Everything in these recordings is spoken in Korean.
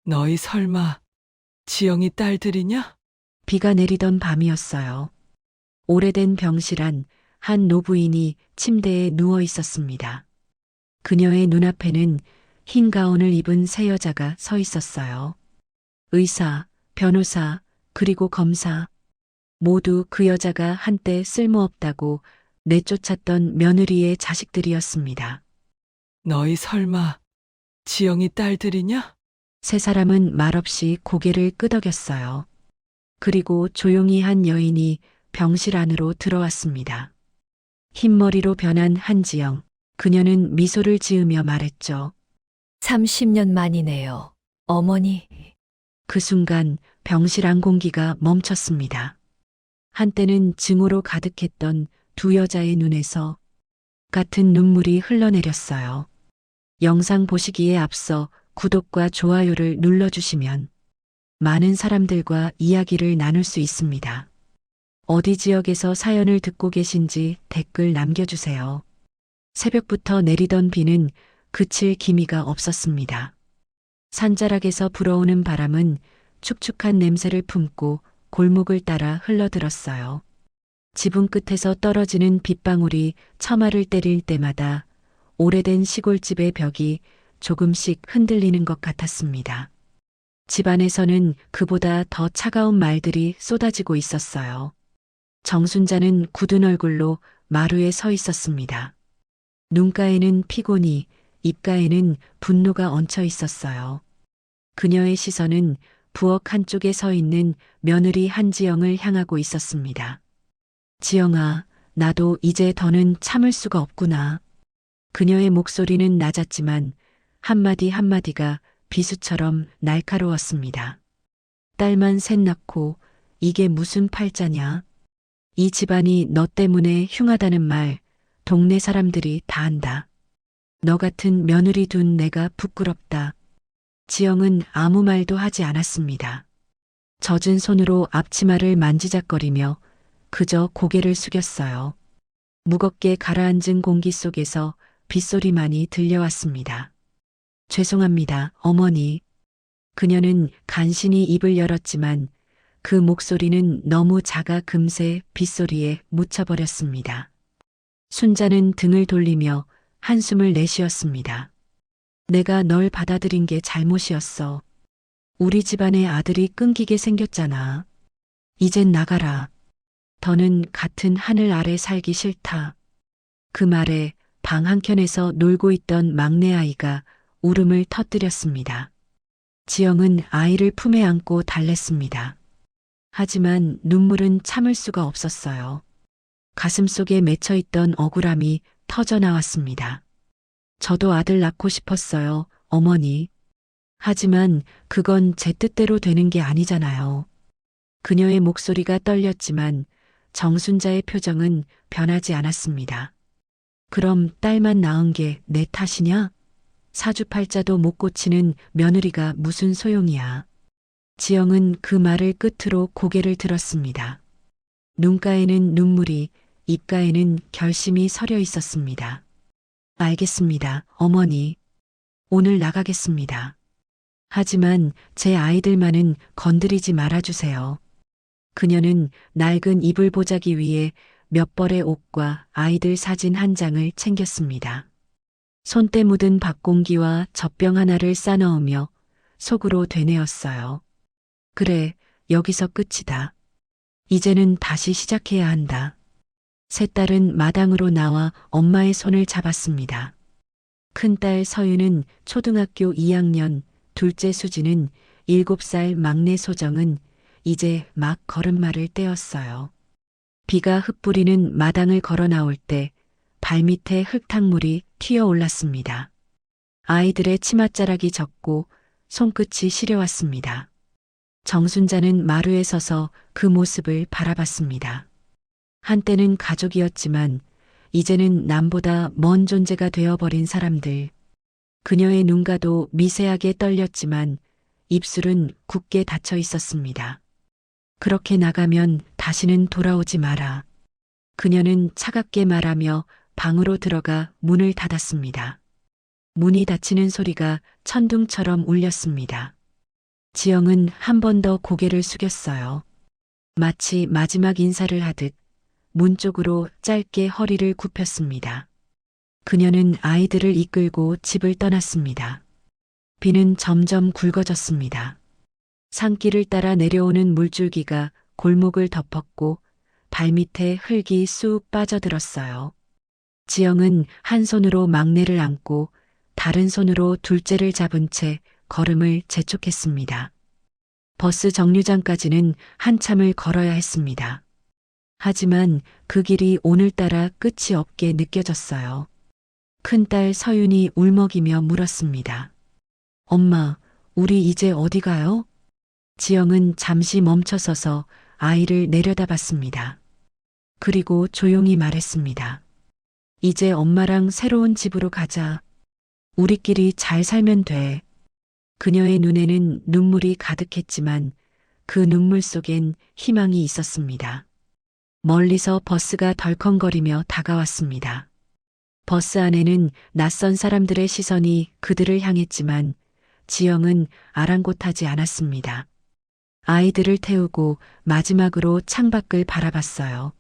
너희 설마 지영이 딸들이냐? 비가 내리던 밤이었어요. 오래된 병실안 한 노부인이 침대에 누워 있었습니다. 그녀의 눈앞에는 흰 가운을 입은 세 여자가 서 있었어요. 의사, 변호사, 그리고 검사. 모두 그 여자가 한때 쓸모없다고 내쫓았던 며느리의 자식들이었습니다. 너희 설마 지영이 딸들이냐? 세 사람은 말없이 고개를 끄덕였어요. 그리고 조용히 한 여인이 병실 안으로 들어왔습니다. 흰머리로 변한 한지영. 그녀는 미소를 지으며 말했죠. 30년 만이네요. 어머니, 그 순간 병실 안 공기가 멈췄습니다. 한때는 증오로 가득했던 두 여자의 눈에서 같은 눈물이 흘러내렸어요. 영상 보시기에 앞서 구독과 좋아요를 눌러주시면 많은 사람들과 이야기를 나눌 수 있습니다. 어디 지역에서 사연을 듣고 계신지 댓글 남겨주세요. 새벽부터 내리던 비는 그칠 기미가 없었습니다. 산자락에서 불어오는 바람은 축축한 냄새를 품고 골목을 따라 흘러들었어요. 지붕 끝에서 떨어지는 빗방울이 처마를 때릴 때마다 오래된 시골집의 벽이 조금씩 흔들리는 것 같았습니다. 집 안에서는 그보다 더 차가운 말들이 쏟아지고 있었어요. 정순자는 굳은 얼굴로 마루에 서 있었습니다. 눈가에는 피곤이, 입가에는 분노가 얹혀 있었어요. 그녀의 시선은 부엌 한쪽에 서 있는 며느리 한지영을 향하고 있었습니다. 지영아, 나도 이제 더는 참을 수가 없구나. 그녀의 목소리는 낮았지만 한마디 한마디가 비수처럼 날카로웠습니다. 딸만 셋 낳고 이게 무슨 팔자냐? 이 집안이 너 때문에 흉하다는 말 동네 사람들이 다 안다. 너 같은 며느리 둔 내가 부끄럽다. 지영은 아무 말도 하지 않았습니다. 젖은 손으로 앞치마를 만지작거리며 그저 고개를 숙였어요. 무겁게 가라앉은 공기 속에서 빗소리만이 들려왔습니다. 죄송합니다, 어머니. 그녀는 간신히 입을 열었지만 그 목소리는 너무 작아 금세 빗소리에 묻혀버렸습니다. 순자는 등을 돌리며 한숨을 내쉬었습니다. 내가 널 받아들인 게 잘못이었어. 우리 집안의 아들이 끊기게 생겼잖아. 이젠 나가라. 더는 같은 하늘 아래 살기 싫다. 그 말에 방 한켠에서 놀고 있던 막내 아이가 울음을 터뜨렸습니다. 지영은 아이를 품에 안고 달랬습니다. 하지만 눈물은 참을 수가 없었어요. 가슴 속에 맺혀있던 억울함이 터져 나왔습니다. 저도 아들 낳고 싶었어요, 어머니. 하지만 그건 제 뜻대로 되는 게 아니잖아요. 그녀의 목소리가 떨렸지만 정순자의 표정은 변하지 않았습니다. 그럼 딸만 낳은 게 내 탓이냐? 사주팔자도 못 고치는 며느리가 무슨 소용이야. 지영은 그 말을 끝으로 고개를 들었습니다. 눈가에는 눈물이, 입가에는 결심이 서려 있었습니다. 알겠습니다, 어머니. 오늘 나가겠습니다. 하지만 제 아이들만은 건드리지 말아주세요. 그녀는 낡은 이불 보자기 위에 몇 벌의 옷과 아이들 사진 한 장을 챙겼습니다. 손때 묻은 밥공기와 젖병 하나를 싸넣으며 속으로 되뇌었어요. 그래, 여기서 끝이다. 이제는 다시 시작해야 한다. 세 딸은 마당으로 나와 엄마의 손을 잡았습니다. 큰딸 서유는 초등학교 2학년, 둘째 수지는 7살, 막내 소정은 이제 막 걸음마를 떼었어요. 비가 흩뿌리는 마당을 걸어 나올 때 발밑에 흙탕물이 튀어 올랐습니다. 아이들의 치맛자락이 젖고 손끝이 시려왔습니다. 정순자는 마루에 서서 그 모습을 바라봤습니다. 한때는 가족이었지만 이제는 남보다 먼 존재가 되어버린 사람들. 그녀의 눈가도 미세하게 떨렸지만 입술은 굳게 닫혀 있었습니다. 그렇게 나가면 다시는 돌아오지 마라. 그녀는 차갑게 말하며 방으로 들어가 문을 닫았습니다. 문이 닫히는 소리가 천둥처럼 울렸습니다. 지영은 한 번 더 고개를 숙였어요. 마치 마지막 인사를 하듯 문 쪽으로 짧게 허리를 굽혔습니다. 그녀는 아이들을 이끌고 집을 떠났습니다. 비는 점점 굵어졌습니다. 산길을 따라 내려오는 물줄기가 골목을 덮었고 발밑에 흙이 쑥 빠져들었어요. 지영은 한 손으로 막내를 안고 다른 손으로 둘째를 잡은 채 걸음을 재촉했습니다. 버스 정류장까지는 한참을 걸어야 했습니다. 하지만 그 길이 오늘따라 끝이 없게 느껴졌어요. 큰딸 서윤이 울먹이며 물었습니다. 엄마, 우리 이제 어디 가요? 지영은 잠시 멈춰서서 아이를 내려다봤습니다. 그리고 조용히 말했습니다. 이제 엄마랑 새로운 집으로 가자. 우리끼리 잘 살면 돼. 그녀의 눈에는 눈물이 가득했지만 그 눈물 속엔 희망이 있었습니다. 멀리서 버스가 덜컹거리며 다가왔습니다. 버스 안에는 낯선 사람들의 시선이 그들을 향했지만 지영은 아랑곳하지 않았습니다. 아이들을 태우고 마지막으로 창밖을 바라봤어요.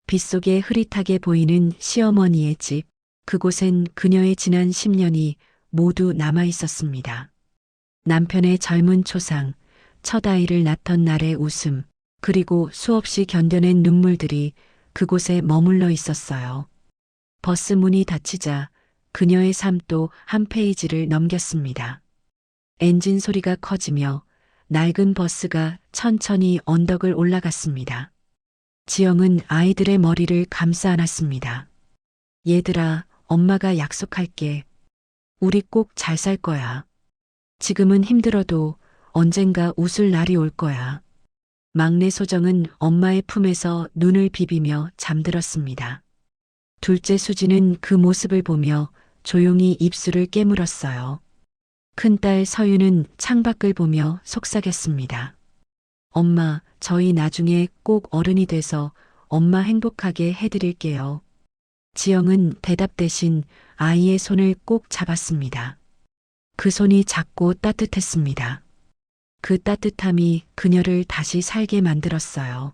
빗속에 흐릿하게 보이는 시어머니의 집, 그곳엔 그녀의 지난 10년이 모두 남아 있었습니다. 남편의 젊은 초상, 첫 아이를 낳던 날의 웃음, 그리고 수없이 견뎌낸 눈물들이 그곳에 머물러 있었어요. 버스 문이 닫히자 그녀의 삶도 한 페이지를 넘겼습니다. 엔진 소리가 커지며 낡은 버스가 천천히 언덕을 올라갔습니다. 지영은 아이들의 머리를 감싸 안았습니다. 얘들아, 엄마가 약속할게. 우리 꼭 잘 살 거야. 지금은 힘들어도 언젠가 웃을 날이 올 거야. 막내 소정은 엄마의 품에서 눈을 비비며 잠들었습니다. 둘째 수지는 그 모습을 보며 조용히 입술을 깨물었어요. 큰딸 서유는 창밖을 보며 속삭였습니다. 엄마, 저희 나중에 꼭 어른이 돼서 엄마 행복하게 해드릴게요. 지영은 대답 대신 아이의 손을 꼭 잡았습니다. 그 손이 작고 따뜻했습니다. 그 따뜻함이 그녀를 다시 살게 만들었어요.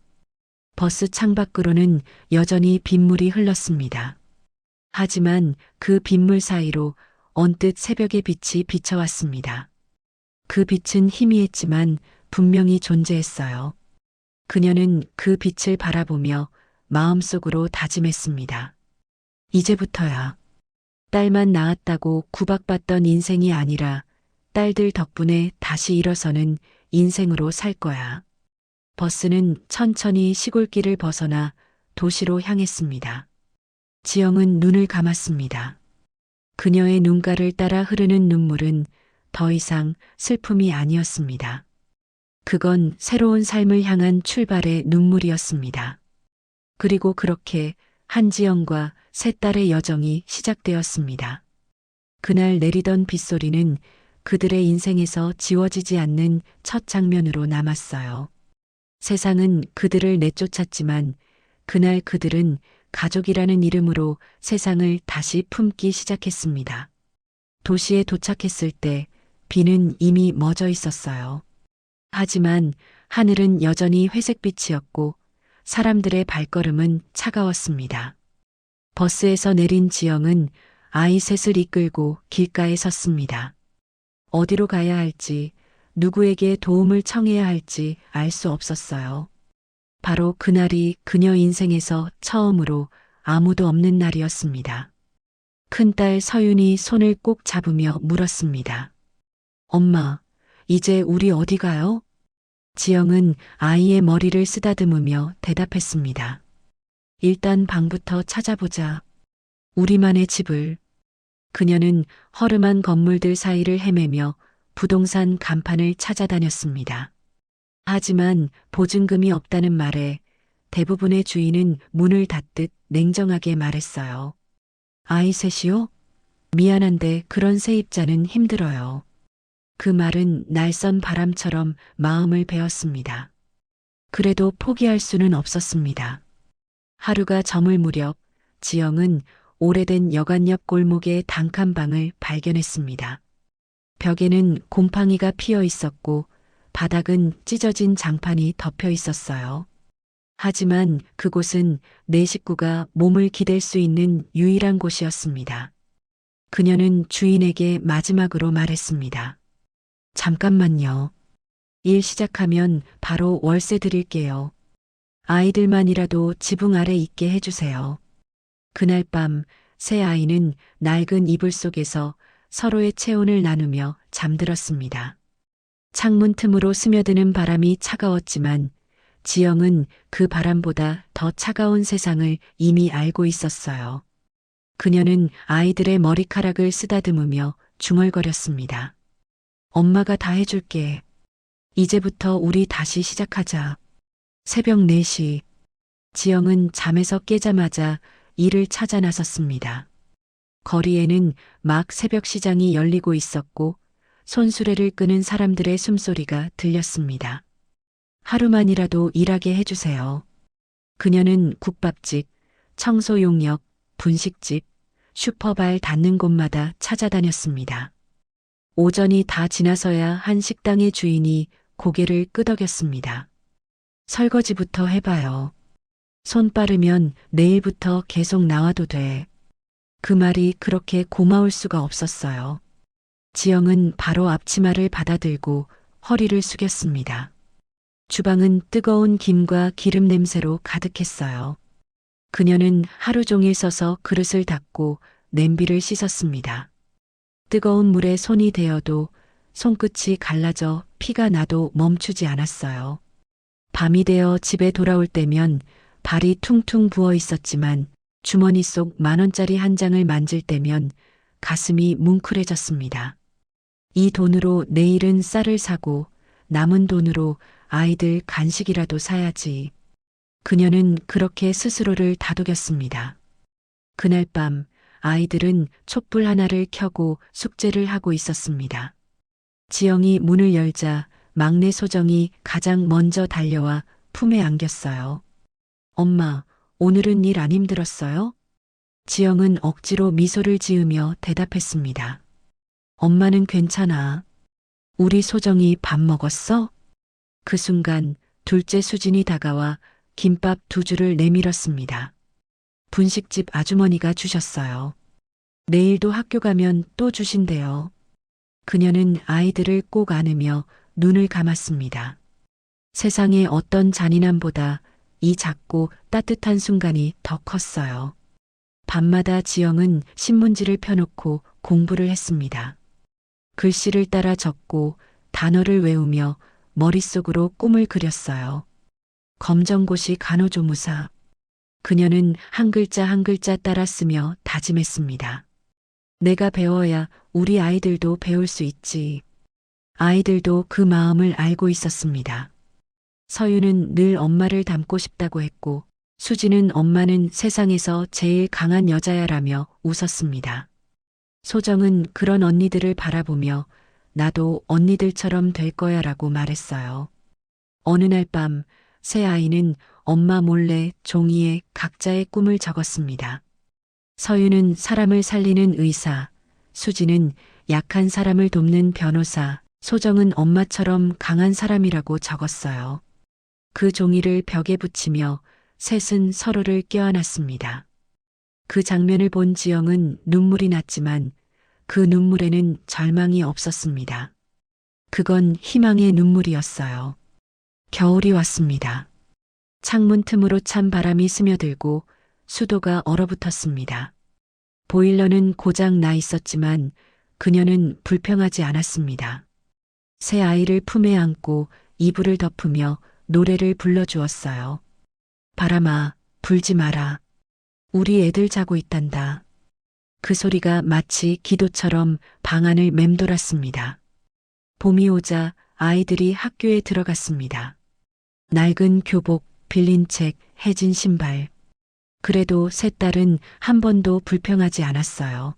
버스 창밖으로는 여전히 빗물이 흘렀습니다. 하지만 그 빗물 사이로 언뜻 새벽의 빛이 비쳐왔습니다. 그 빛은 희미했지만 분명히 존재했어요. 그녀는 그 빛을 바라보며 마음속으로 다짐했습니다. 이제부터야. 딸만 낳았다고 구박받던 인생이 아니라 딸들 덕분에 다시 일어서는 인생으로 살 거야. 버스는 천천히 시골길을 벗어나 도시로 향했습니다. 지영은 눈을 감았습니다. 그녀의 눈가를 따라 흐르는 눈물은 더 이상 슬픔이 아니었습니다. 그건 새로운 삶을 향한 출발의 눈물이었습니다. 그리고 그렇게 한지영과 세 딸의 여정이 시작되었습니다. 그날 내리던 빗소리는 그들의 인생에서 지워지지 않는 첫 장면으로 남았어요. 세상은 그들을 내쫓았지만 그날 그들은 가족이라는 이름으로 세상을 다시 품기 시작했습니다. 도시에 도착했을 때 비는 이미 멎어 있었어요. 하지만 하늘은 여전히 회색빛이었고 사람들의 발걸음은 차가웠습니다. 버스에서 내린 지영은 아이 셋을 이끌고 길가에 섰습니다. 어디로 가야 할지, 누구에게 도움을 청해야 할지 알 수 없었어요. 바로 그날이 그녀 인생에서 처음으로 아무도 없는 날이었습니다. 큰딸 서윤이 손을 꼭 잡으며 물었습니다. 엄마, 이제 우리 어디 가요? 지영은 아이의 머리를 쓰다듬으며 대답했습니다. 일단 방부터 찾아보자. 우리만의 집을. 그녀는 허름한 건물들 사이를 헤매며 부동산 간판을 찾아다녔습니다. 하지만 보증금이 없다는 말에 대부분의 주인은 문을 닫듯 냉정하게 말했어요. 아이 셋이요? 미안한데 그런 세입자는 힘들어요. 그 말은 날선 바람처럼 마음을 베었습니다. 그래도 포기할 수는 없었습니다. 하루가 저물 무렵 지영은 오래된 여관 옆 골목의 단칸방을 발견했습니다. 벽에는 곰팡이가 피어 있었고 바닥은 찢어진 장판이 덮여 있었어요. 하지만 그곳은 내 식구가 몸을 기댈 수 있는 유일한 곳이었습니다. 그녀는 주인에게 마지막으로 말했습니다. 잠깐만요. 일 시작하면 바로 월세 드릴게요. 아이들만이라도 지붕 아래 있게 해주세요. 그날 밤 세 아이는 낡은 이불 속에서 서로의 체온을 나누며 잠들었습니다. 창문 틈으로 스며드는 바람이 차가웠지만 지영은 그 바람보다 더 차가운 세상을 이미 알고 있었어요. 그녀는 아이들의 머리카락을 쓰다듬으며 중얼거렸습니다. 엄마가 다 해줄게. 이제부터 우리 다시 시작하자. 새벽 4시. 지영은 잠에서 깨자마자 일을 찾아 나섰습니다. 거리에는 막 새벽 시장이 열리고 있었고 손수레를 끄는 사람들의 숨소리가 들렸습니다. 하루만이라도 일하게 해주세요. 그녀는 국밥집, 청소용역, 분식집, 슈퍼발 닿는 곳마다 찾아다녔습니다. 오전이 다 지나서야 한 식당의 주인이 고개를 끄덕였습니다. 설거지부터 해봐요. 손 빠르면 내일부터 계속 나와도 돼. 그 말이 그렇게 고마울 수가 없었어요. 지영은 바로 앞치마를 받아들고 허리를 숙였습니다. 주방은 뜨거운 김과 기름 냄새로 가득했어요. 그녀는 하루 종일 서서 그릇을 닦고 냄비를 씻었습니다. 뜨거운 물에 손이 대어도 손끝이 갈라져 피가 나도 멈추지 않았어요. 밤이 되어 집에 돌아올 때면 발이 퉁퉁 부어 있었지만 주머니 속 10,000원짜리 한 장을 만질 때면 가슴이 뭉클해졌습니다. 이 돈으로 내일은 쌀을 사고 남은 돈으로 아이들 간식이라도 사야지. 그녀는 그렇게 스스로를 다독였습니다. 그날 밤 아이들은 촛불 하나를 켜고 숙제를 하고 있었습니다. 지영이 문을 열자 막내 소정이 가장 먼저 달려와 품에 안겼어요. 엄마, 오늘은 일 안 힘들었어요? 지영은 억지로 미소를 지으며 대답했습니다. 엄마는 괜찮아. 우리 소정이 밥 먹었어? 그 순간 둘째 수진이 다가와 김밥 2줄을 내밀었습니다. 분식집 아주머니가 주셨어요. 내일도 학교 가면 또 주신대요. 그녀는 아이들을 꼭 안으며 눈을 감았습니다. 세상의 어떤 잔인함보다 이 작고 따뜻한 순간이 더 컸어요. 밤마다 지영은 신문지를 펴놓고 공부를 했습니다. 글씨를 따라 적고 단어를 외우며 머릿속으로 꿈을 그렸어요. 검정고시 간호조무사. 그녀는 한 글자 한 글자 따라 쓰며 다짐했습니다. 내가 배워야 우리 아이들도 배울 수 있지. 아이들도 그 마음을 알고 있었습니다. 서유는 늘 엄마를 닮고 싶다고 했고 수지는 엄마는 세상에서 제일 강한 여자야라며 웃었습니다. 소정은 그런 언니들을 바라보며 나도 언니들처럼 될 거야라고 말했어요. 어느 날 밤 세 아이는 엄마 몰래 종이에 각자의 꿈을 적었습니다. 서유는 사람을 살리는 의사, 수지는 약한 사람을 돕는 변호사, 소정은 엄마처럼 강한 사람이라고 적었어요. 그 종이를 벽에 붙이며 셋은 서로를 껴안았습니다. 그 장면을 본 지영은 눈물이 났지만 그 눈물에는 절망이 없었습니다. 그건 희망의 눈물이었어요. 겨울이 왔습니다. 창문 틈으로 찬 바람이 스며들고 수도가 얼어붙었습니다. 보일러는 고장 나 있었지만 그녀는 불평하지 않았습니다. 새 아이를 품에 안고 이불을 덮으며 노래를 불러주었어요. 바람아, 불지 마라. 우리 애들 자고 있단다. 그 소리가 마치 기도처럼 방 안을 맴돌았습니다. 봄이 오자 아이들이 학교에 들어갔습니다. 낡은 교복, 빌린 책, 해진 신발. 그래도 세 딸은 한 번도 불평하지 않았어요.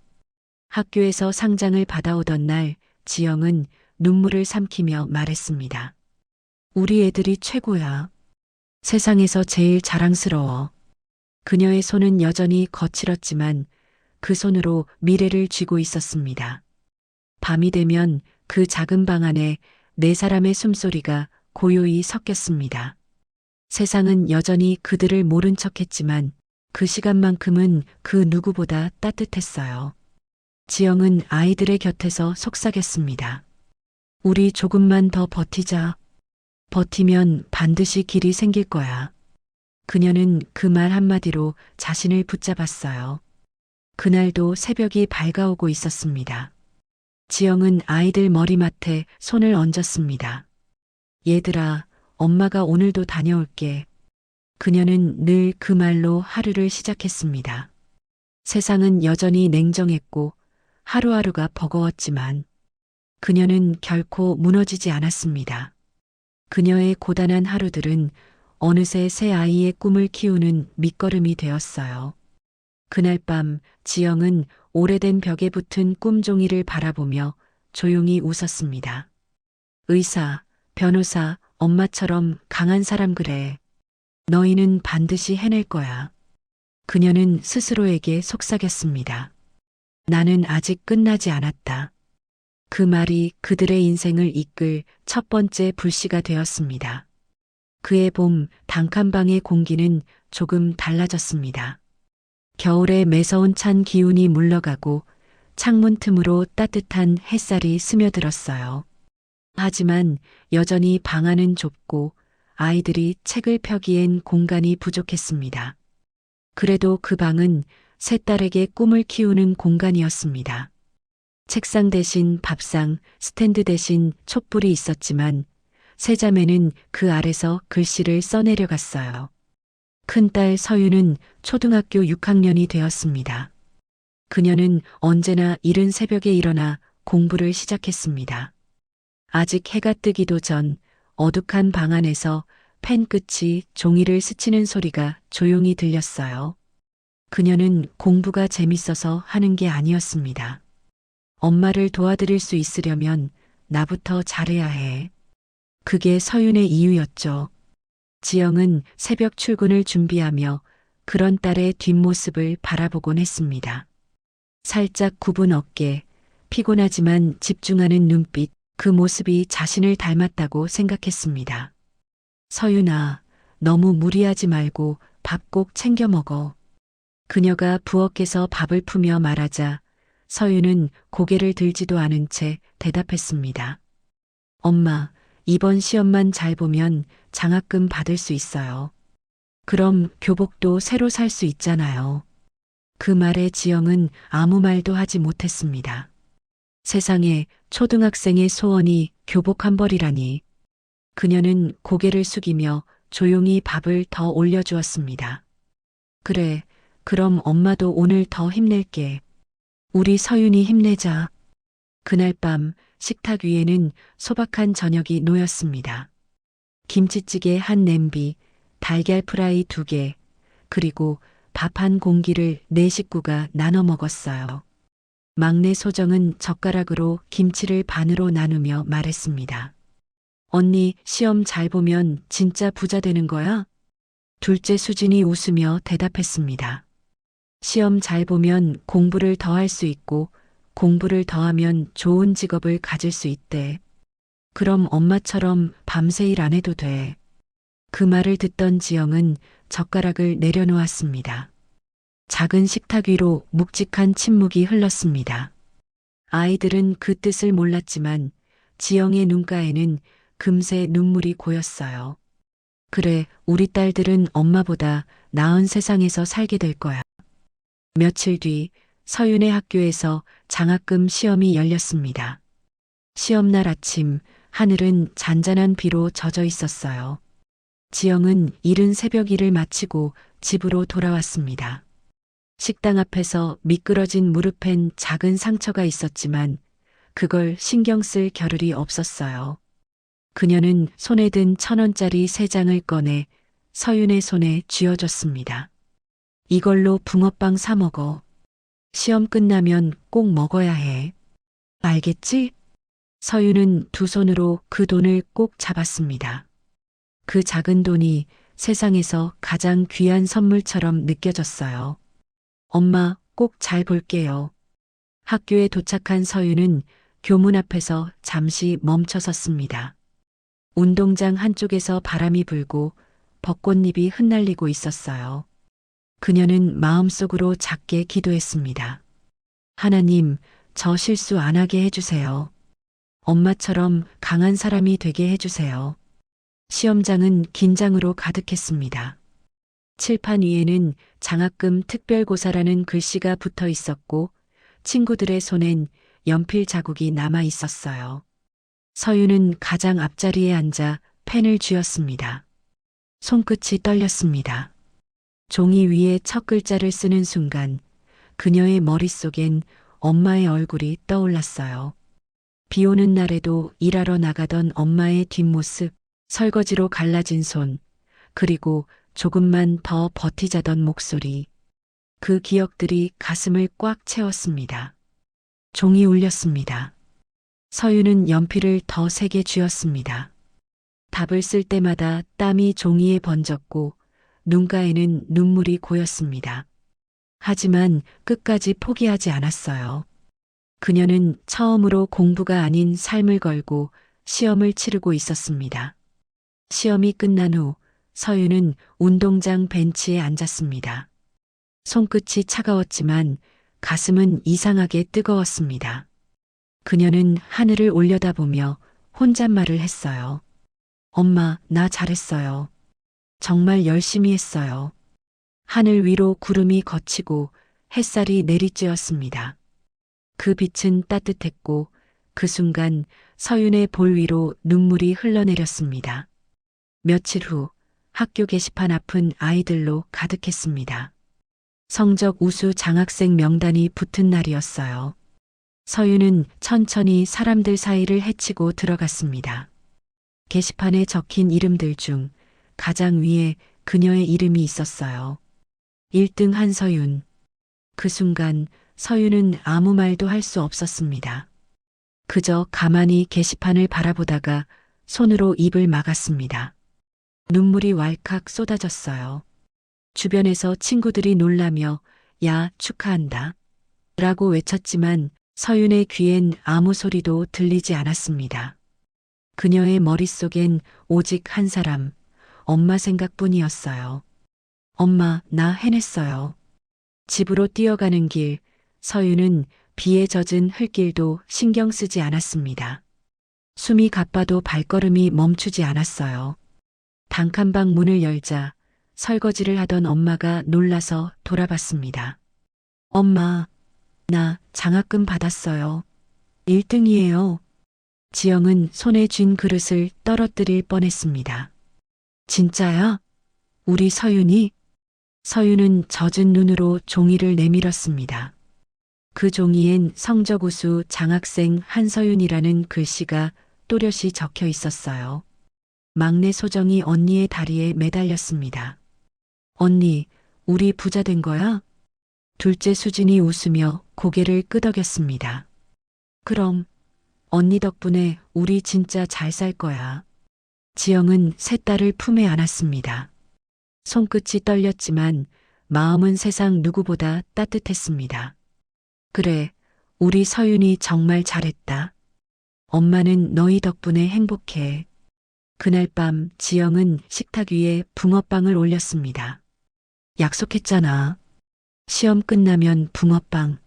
학교에서 상장을 받아오던 날 지영은 눈물을 삼키며 말했습니다. 우리 애들이 최고야. 세상에서 제일 자랑스러워. 그녀의 손은 여전히 거칠었지만 그 손으로 미래를 쥐고 있었습니다. 밤이 되면 그 작은 방 안에 네 사람의 숨소리가 고요히 섞였습니다. 세상은 여전히 그들을 모른 척했지만 그 시간만큼은 그 누구보다 따뜻했어요. 지영은 아이들의 곁에서 속삭였습니다. 우리 조금만 더 버티자. 버티면 반드시 길이 생길 거야. 그녀는 그 말 한마디로 자신을 붙잡았어요. 그날도 새벽이 밝아오고 있었습니다. 지영은 아이들 머리맡에 손을 얹었습니다. 얘들아, 엄마가 오늘도 다녀올게. 그녀는 늘 그 말로 하루를 시작했습니다. 세상은 여전히 냉정했고 하루하루가 버거웠지만 그녀는 결코 무너지지 않았습니다. 그녀의 고단한 하루들은 어느새 새 아이의 꿈을 키우는 밑거름이 되었어요. 그날 밤 지영은 오래된 벽에 붙은 꿈종이를 바라보며 조용히 웃었습니다. 의사, 변호사, 엄마처럼 강한 사람 그래. 너희는 반드시 해낼 거야. 그녀는 스스로에게 속삭였습니다. 나는 아직 끝나지 않았다. 그 말이 그들의 인생을 이끌 첫 번째 불씨가 되었습니다. 그의 봄 단칸방의 공기는 조금 달라졌습니다. 겨울의 매서운 찬 기운이 물러가고 창문 틈으로 따뜻한 햇살이 스며들었어요. 하지만 여전히 방 안은 좁고 아이들이 책을 펴기엔 공간이 부족했습니다. 그래도 그 방은 세 딸에게 꿈을 키우는 공간이었습니다. 책상 대신 밥상, 스탠드 대신 촛불이 있었지만 세 자매는 그 아래서 글씨를 써내려갔어요. 큰딸 서유는 초등학교 6학년이 되었습니다. 그녀는 언제나 이른 새벽에 일어나 공부를 시작했습니다. 아직 해가 뜨기도 전 어둑한 방 안에서 펜 끝이 종이를 스치는 소리가 조용히 들렸어요. 그녀는 공부가 재밌어서 하는 게 아니었습니다. 엄마를 도와드릴 수 있으려면 나부터 잘해야 해. 그게 서윤의 이유였죠. 지영은 새벽 출근을 준비하며 그런 딸의 뒷모습을 바라보곤 했습니다. 살짝 굽은 어깨, 피곤하지만 집중하는 눈빛, 그 모습이 자신을 닮았다고 생각했습니다. 서윤아, 너무 무리하지 말고 밥 꼭 챙겨 먹어. 그녀가 부엌에서 밥을 푸며 말하자 서윤은 고개를 들지도 않은 채 대답했습니다. 엄마, 이번 시험만 잘 보면 장학금 받을 수 있어요. 그럼 교복도 새로 살 수 있잖아요. 그 말에 지영은 아무 말도 하지 못했습니다. 세상에 초등학생의 소원이 교복 한 벌이라니. 그녀는 고개를 숙이며 조용히 밥을 더 올려주었습니다. 그래, 그럼 엄마도 오늘 더 힘낼게. 우리 서윤이 힘내자. 그날 밤 식탁 위에는 소박한 저녁이 놓였습니다. 김치찌개 한 냄비, 달걀 프라이 2개, 그리고 밥 한 공기를 네 식구가 나눠 먹었어요. 막내 소정은 젓가락으로 김치를 반으로 나누며 말했습니다. 언니, 시험 잘 보면 진짜 부자 되는 거야? 둘째 수진이 웃으며 대답했습니다. 시험 잘 보면 공부를 더 할 수 있고 공부를 더 하면 좋은 직업을 가질 수 있대. 그럼 엄마처럼 밤새 일 안 해도 돼. 그 말을 듣던 지영은 젓가락을 내려놓았습니다. 작은 식탁 위로 묵직한 침묵이 흘렀습니다. 아이들은 그 뜻을 몰랐지만 지영의 눈가에는 금세 눈물이 고였어요. 그래, 우리 딸들은 엄마보다 나은 세상에서 살게 될 거야. 며칠 뒤 서윤의 학교에서 장학금 시험이 열렸습니다. 시험날 아침, 하늘은 잔잔한 비로 젖어 있었어요. 지영은 이른 새벽 일을 마치고 집으로 돌아왔습니다. 식당 앞에서 미끄러진 무릎엔 작은 상처가 있었지만 그걸 신경 쓸 겨를이 없었어요. 그녀는 손에 든 1,000원짜리 3장을 꺼내 서윤의 손에 쥐어줬습니다. 이걸로 붕어빵 사 먹어. 시험 끝나면 꼭 먹어야 해. 알겠지? 서윤은 두 손으로 그 돈을 꼭 잡았습니다. 그 작은 돈이 세상에서 가장 귀한 선물처럼 느껴졌어요. 엄마, 꼭 잘 볼게요. 학교에 도착한 서윤은 교문 앞에서 잠시 멈춰 섰습니다. 운동장 한쪽에서 바람이 불고 벚꽃잎이 흩날리고 있었어요. 그녀는 마음속으로 작게 기도했습니다. 하나님, 저 실수 안 하게 해주세요. 엄마처럼 강한 사람이 되게 해주세요. 시험장은 긴장으로 가득했습니다. 칠판 위에는 장학금 특별고사라는 글씨가 붙어 있었고 친구들의 손엔 연필 자국이 남아 있었어요. 서유는 가장 앞자리에 앉아 펜을 쥐었습니다. 손끝이 떨렸습니다. 종이 위에 첫 글자를 쓰는 순간 그녀의 머릿속엔 엄마의 얼굴이 떠올랐어요. 비 오는 날에도 일하러 나가던 엄마의 뒷모습, 설거지로 갈라진 손, 그리고 조금만 더 버티자던 목소리. 그 기억들이 가슴을 꽉 채웠습니다. 종이 울렸습니다. 서유는 연필을 더 세게 쥐었습니다. 답을 쓸 때마다 땀이 종이에 번졌고 눈가에는 눈물이 고였습니다. 하지만 끝까지 포기하지 않았어요. 그녀는 처음으로 공부가 아닌 삶을 걸고 시험을 치르고 있었습니다. 시험이 끝난 후 서유는 운동장 벤치에 앉았습니다. 손끝이 차가웠지만 가슴은 이상하게 뜨거웠습니다. 그녀는 하늘을 올려다보며 혼잣말을 했어요. 엄마, 나 잘했어요. 정말 열심히 했어요. 하늘 위로 구름이 걷히고 햇살이 내리쬐었습니다. 그 빛은 따뜻했고 그 순간 서윤의 볼 위로 눈물이 흘러내렸습니다. 며칠 후 학교 게시판 앞은 아이들로 가득했습니다. 성적 우수 장학생 명단이 붙은 날이었어요. 서윤은 천천히 사람들 사이를 헤치고 들어갔습니다. 게시판에 적힌 이름들 중 가장 위에 그녀의 이름이 있었어요. 1등 한서윤. 그 순간 서윤은 아무 말도 할 수 없었습니다. 그저 가만히 게시판을 바라보다가 손으로 입을 막았습니다. 눈물이 왈칵 쏟아졌어요. 주변에서 친구들이 놀라며 야, 축하한다 라고 외쳤지만 서윤의 귀엔 아무 소리도 들리지 않았습니다. 그녀의 머릿속엔 오직 한 사람, 엄마 생각뿐이었어요. 엄마, 나 해냈어요. 집으로 뛰어가는 길, 서윤은 비에 젖은 흙길도 신경 쓰지 않았습니다. 숨이 가빠도 발걸음이 멈추지 않았어요. 단칸방 문을 열자 설거지를 하던 엄마가 놀라서 돌아봤습니다. 엄마, 나 장학금 받았어요. 1등이에요. 지영은 손에 쥔 그릇을 떨어뜨릴 뻔했습니다. 진짜야? 우리 서윤이? 서윤은 젖은 눈으로 종이를 내밀었습니다. 그 종이엔 성적 우수 장학생 한서윤이라는 글씨가 또렷이 적혀 있었어요. 막내 소정이 언니의 다리에 매달렸습니다. 언니, 우리 부자 된 거야? 둘째 수진이 웃으며 고개를 끄덕였습니다. 그럼, 언니 덕분에 우리 진짜 잘 살 거야. 지영은 세 딸을 품에 안았습니다. 손끝이 떨렸지만 마음은 세상 누구보다 따뜻했습니다. 그래, 우리 서윤이 정말 잘했다. 엄마는 너희 덕분에 행복해. 그날 밤 지영은 식탁 위에 붕어빵을 올렸습니다. 약속했잖아. 시험 끝나면 붕어빵.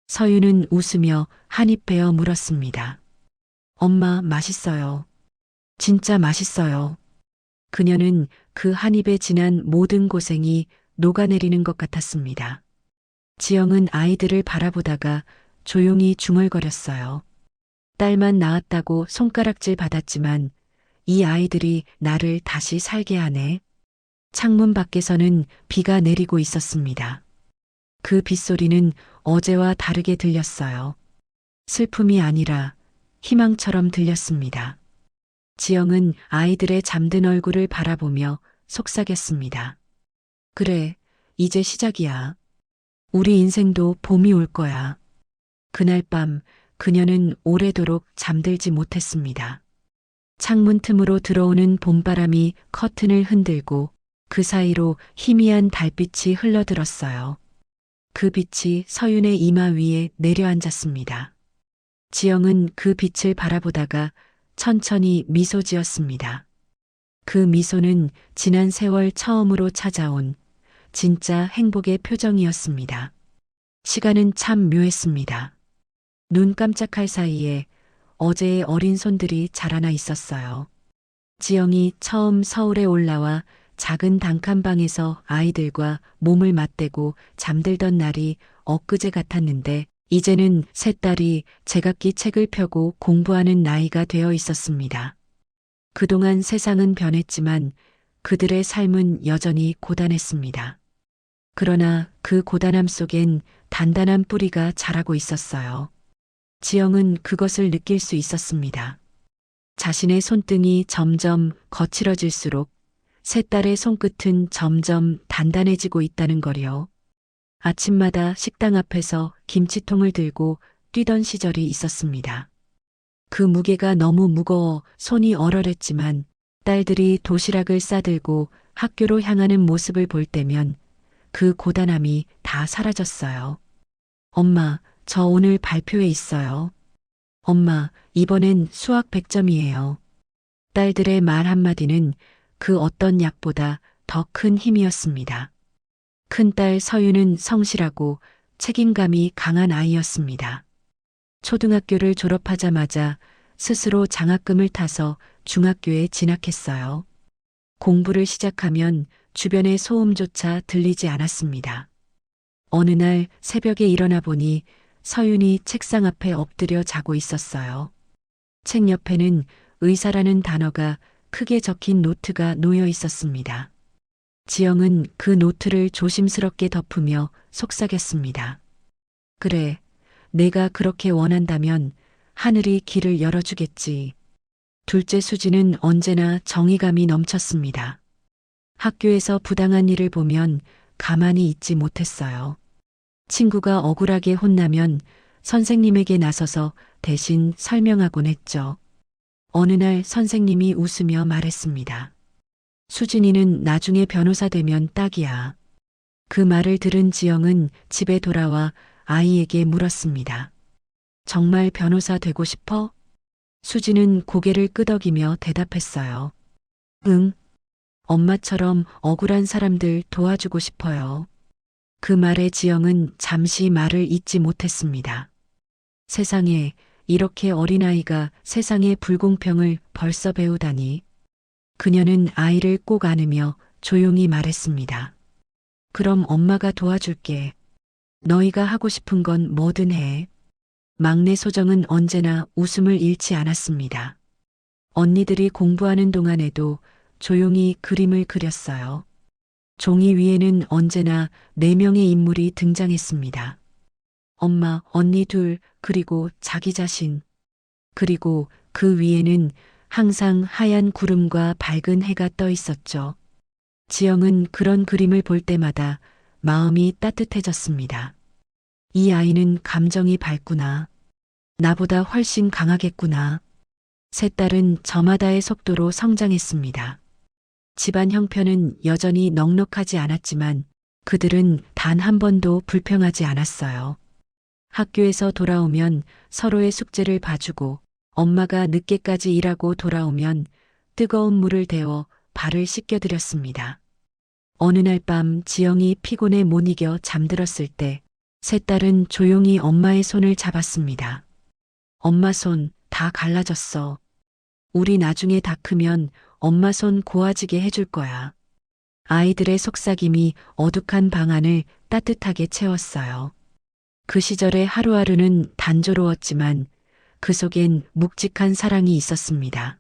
서윤은 웃으며 한 입 베어 물었습니다. 엄마, 맛있어요. 진짜 맛있어요. 그녀는 그 한 입에 지난 모든 고생이 녹아내리는 것 같았습니다. 지영은 아이들을 바라보다가 조용히 중얼거렸어요. 딸만 낳았다고 손가락질 받았지만 이 아이들이 나를 다시 살게 하네. 창문 밖에서는 비가 내리고 있었습니다. 그 빗소리는 어제와 다르게 들렸어요. 슬픔이 아니라 희망처럼 들렸습니다. 지영은 아이들의 잠든 얼굴을 바라보며 속삭였습니다. 그래, 이제 시작이야. 우리 인생도 봄이 올 거야. 그날 밤 그녀는 오래도록 잠들지 못했습니다. 창문 틈으로 들어오는 봄바람이 커튼을 흔들고 그 사이로 희미한 달빛이 흘러들었어요. 그 빛이 서윤의 이마 위에 내려앉았습니다. 지영은 그 빛을 바라보다가 천천히 미소 지었습니다. 그 미소는 지난 세월 처음으로 찾아온 진짜 행복의 표정이었습니다. 시간은 참 묘했습니다. 눈 깜짝할 사이에 어제의 어린 손들이 자라나 있었어요. 지영이 처음 서울에 올라와 작은 단칸방에서 아이들과 몸을 맞대고 잠들던 날이 엊그제 같았는데 이제는 세 딸이 제각기 책을 펴고 공부하는 나이가 되어 있었습니다. 그동안 세상은 변했지만 그들의 삶은 여전히 고단했습니다. 그러나 그 고단함 속엔 단단한 뿌리가 자라고 있었어요. 지영은 그것을 느낄 수 있었습니다. 자신의 손등이 점점 거칠어질수록 세 딸의 손끝은 점점 단단해지고 있다는 거요. 아침마다 식당 앞에서 김치통을 들고 뛰던 시절이 있었습니다. 그 무게가 너무 무거워 손이 얼얼했지만 딸들이 도시락을 싸들고 학교로 향하는 모습을 볼 때면 그 고단함이 다 사라졌어요. 엄마, 저 오늘 발표회 있어요. 엄마, 이번엔 수학 100점이에요. 딸들의 말 한마디는 그 어떤 약보다 더 큰 힘이었습니다. 큰딸 서유는 성실하고 책임감이 강한 아이였습니다. 초등학교를 졸업하자마자 스스로 장학금을 타서 중학교에 진학했어요. 공부를 시작하면 주변의 소음조차 들리지 않았습니다. 어느 날 새벽에 일어나 보니 서윤이 책상 앞에 엎드려 자고 있었어요. 책 옆에는 의사라는 단어가 크게 적힌 노트가 놓여 있었습니다. 지영은 그 노트를 조심스럽게 덮으며 속삭였습니다. 그래, 내가 그렇게 원한다면 하늘이 길을 열어주겠지. 둘째 수지는 언제나 정의감이 넘쳤습니다. 학교에서 부당한 일을 보면 가만히 있지 못했어요. 친구가 억울하게 혼나면 선생님에게 나서서 대신 설명하곤 했죠. 어느 날 선생님이 웃으며 말했습니다. 수진이는 나중에 변호사 되면 딱이야. 그 말을 들은 지영은 집에 돌아와 아이에게 물었습니다. 정말 변호사 되고 싶어? 수지는 고개를 끄덕이며 대답했어요. 응. 엄마처럼 억울한 사람들 도와주고 싶어요. 그 말에 지영은 잠시 말을 잇지 못했습니다. 세상에 이렇게 어린아이가 세상의 불공평을 벌써 배우다니. 그녀는 아이를 꼭 안으며 조용히 말했습니다. 그럼 엄마가 도와줄게. 너희가 하고 싶은 건 뭐든 해. 막내 소정은 언제나 웃음을 잃지 않았습니다. 언니들이 공부하는 동안에도 조용히 그림을 그렸어요. 종이 위에는 언제나 4명의 인물이 등장했습니다. 엄마, 언니 둘, 그리고 자기 자신. 그리고 그 위에는 항상 하얀 구름과 밝은 해가 떠 있었죠. 지영은 그런 그림을 볼 때마다 마음이 따뜻해졌습니다. 이 아이는 감정이 밝구나. 나보다 훨씬 강하겠구나. 세 딸은 저마다의 속도로 성장했습니다. 집안 형편은 여전히 넉넉하지 않았지만 그들은 단 한 번도 불평하지 않았어요. 학교에서 돌아오면 서로의 숙제를 봐주고 엄마가 늦게까지 일하고 돌아오면 뜨거운 물을 데워 발을 씻겨드렸습니다. 어느 날 밤 지영이 피곤에 못 이겨 잠들었을 때 세 딸은 조용히 엄마의 손을 잡았습니다. 엄마 손 다 갈라졌어. 우리 나중에 다 크면 엄마 손 고와지게 해줄 거야. 아이들의 속삭임이 어둑한 방 안을 따뜻하게 채웠어요. 그 시절의 하루하루는 단조로웠지만 그 속엔 묵직한 사랑이 있었습니다.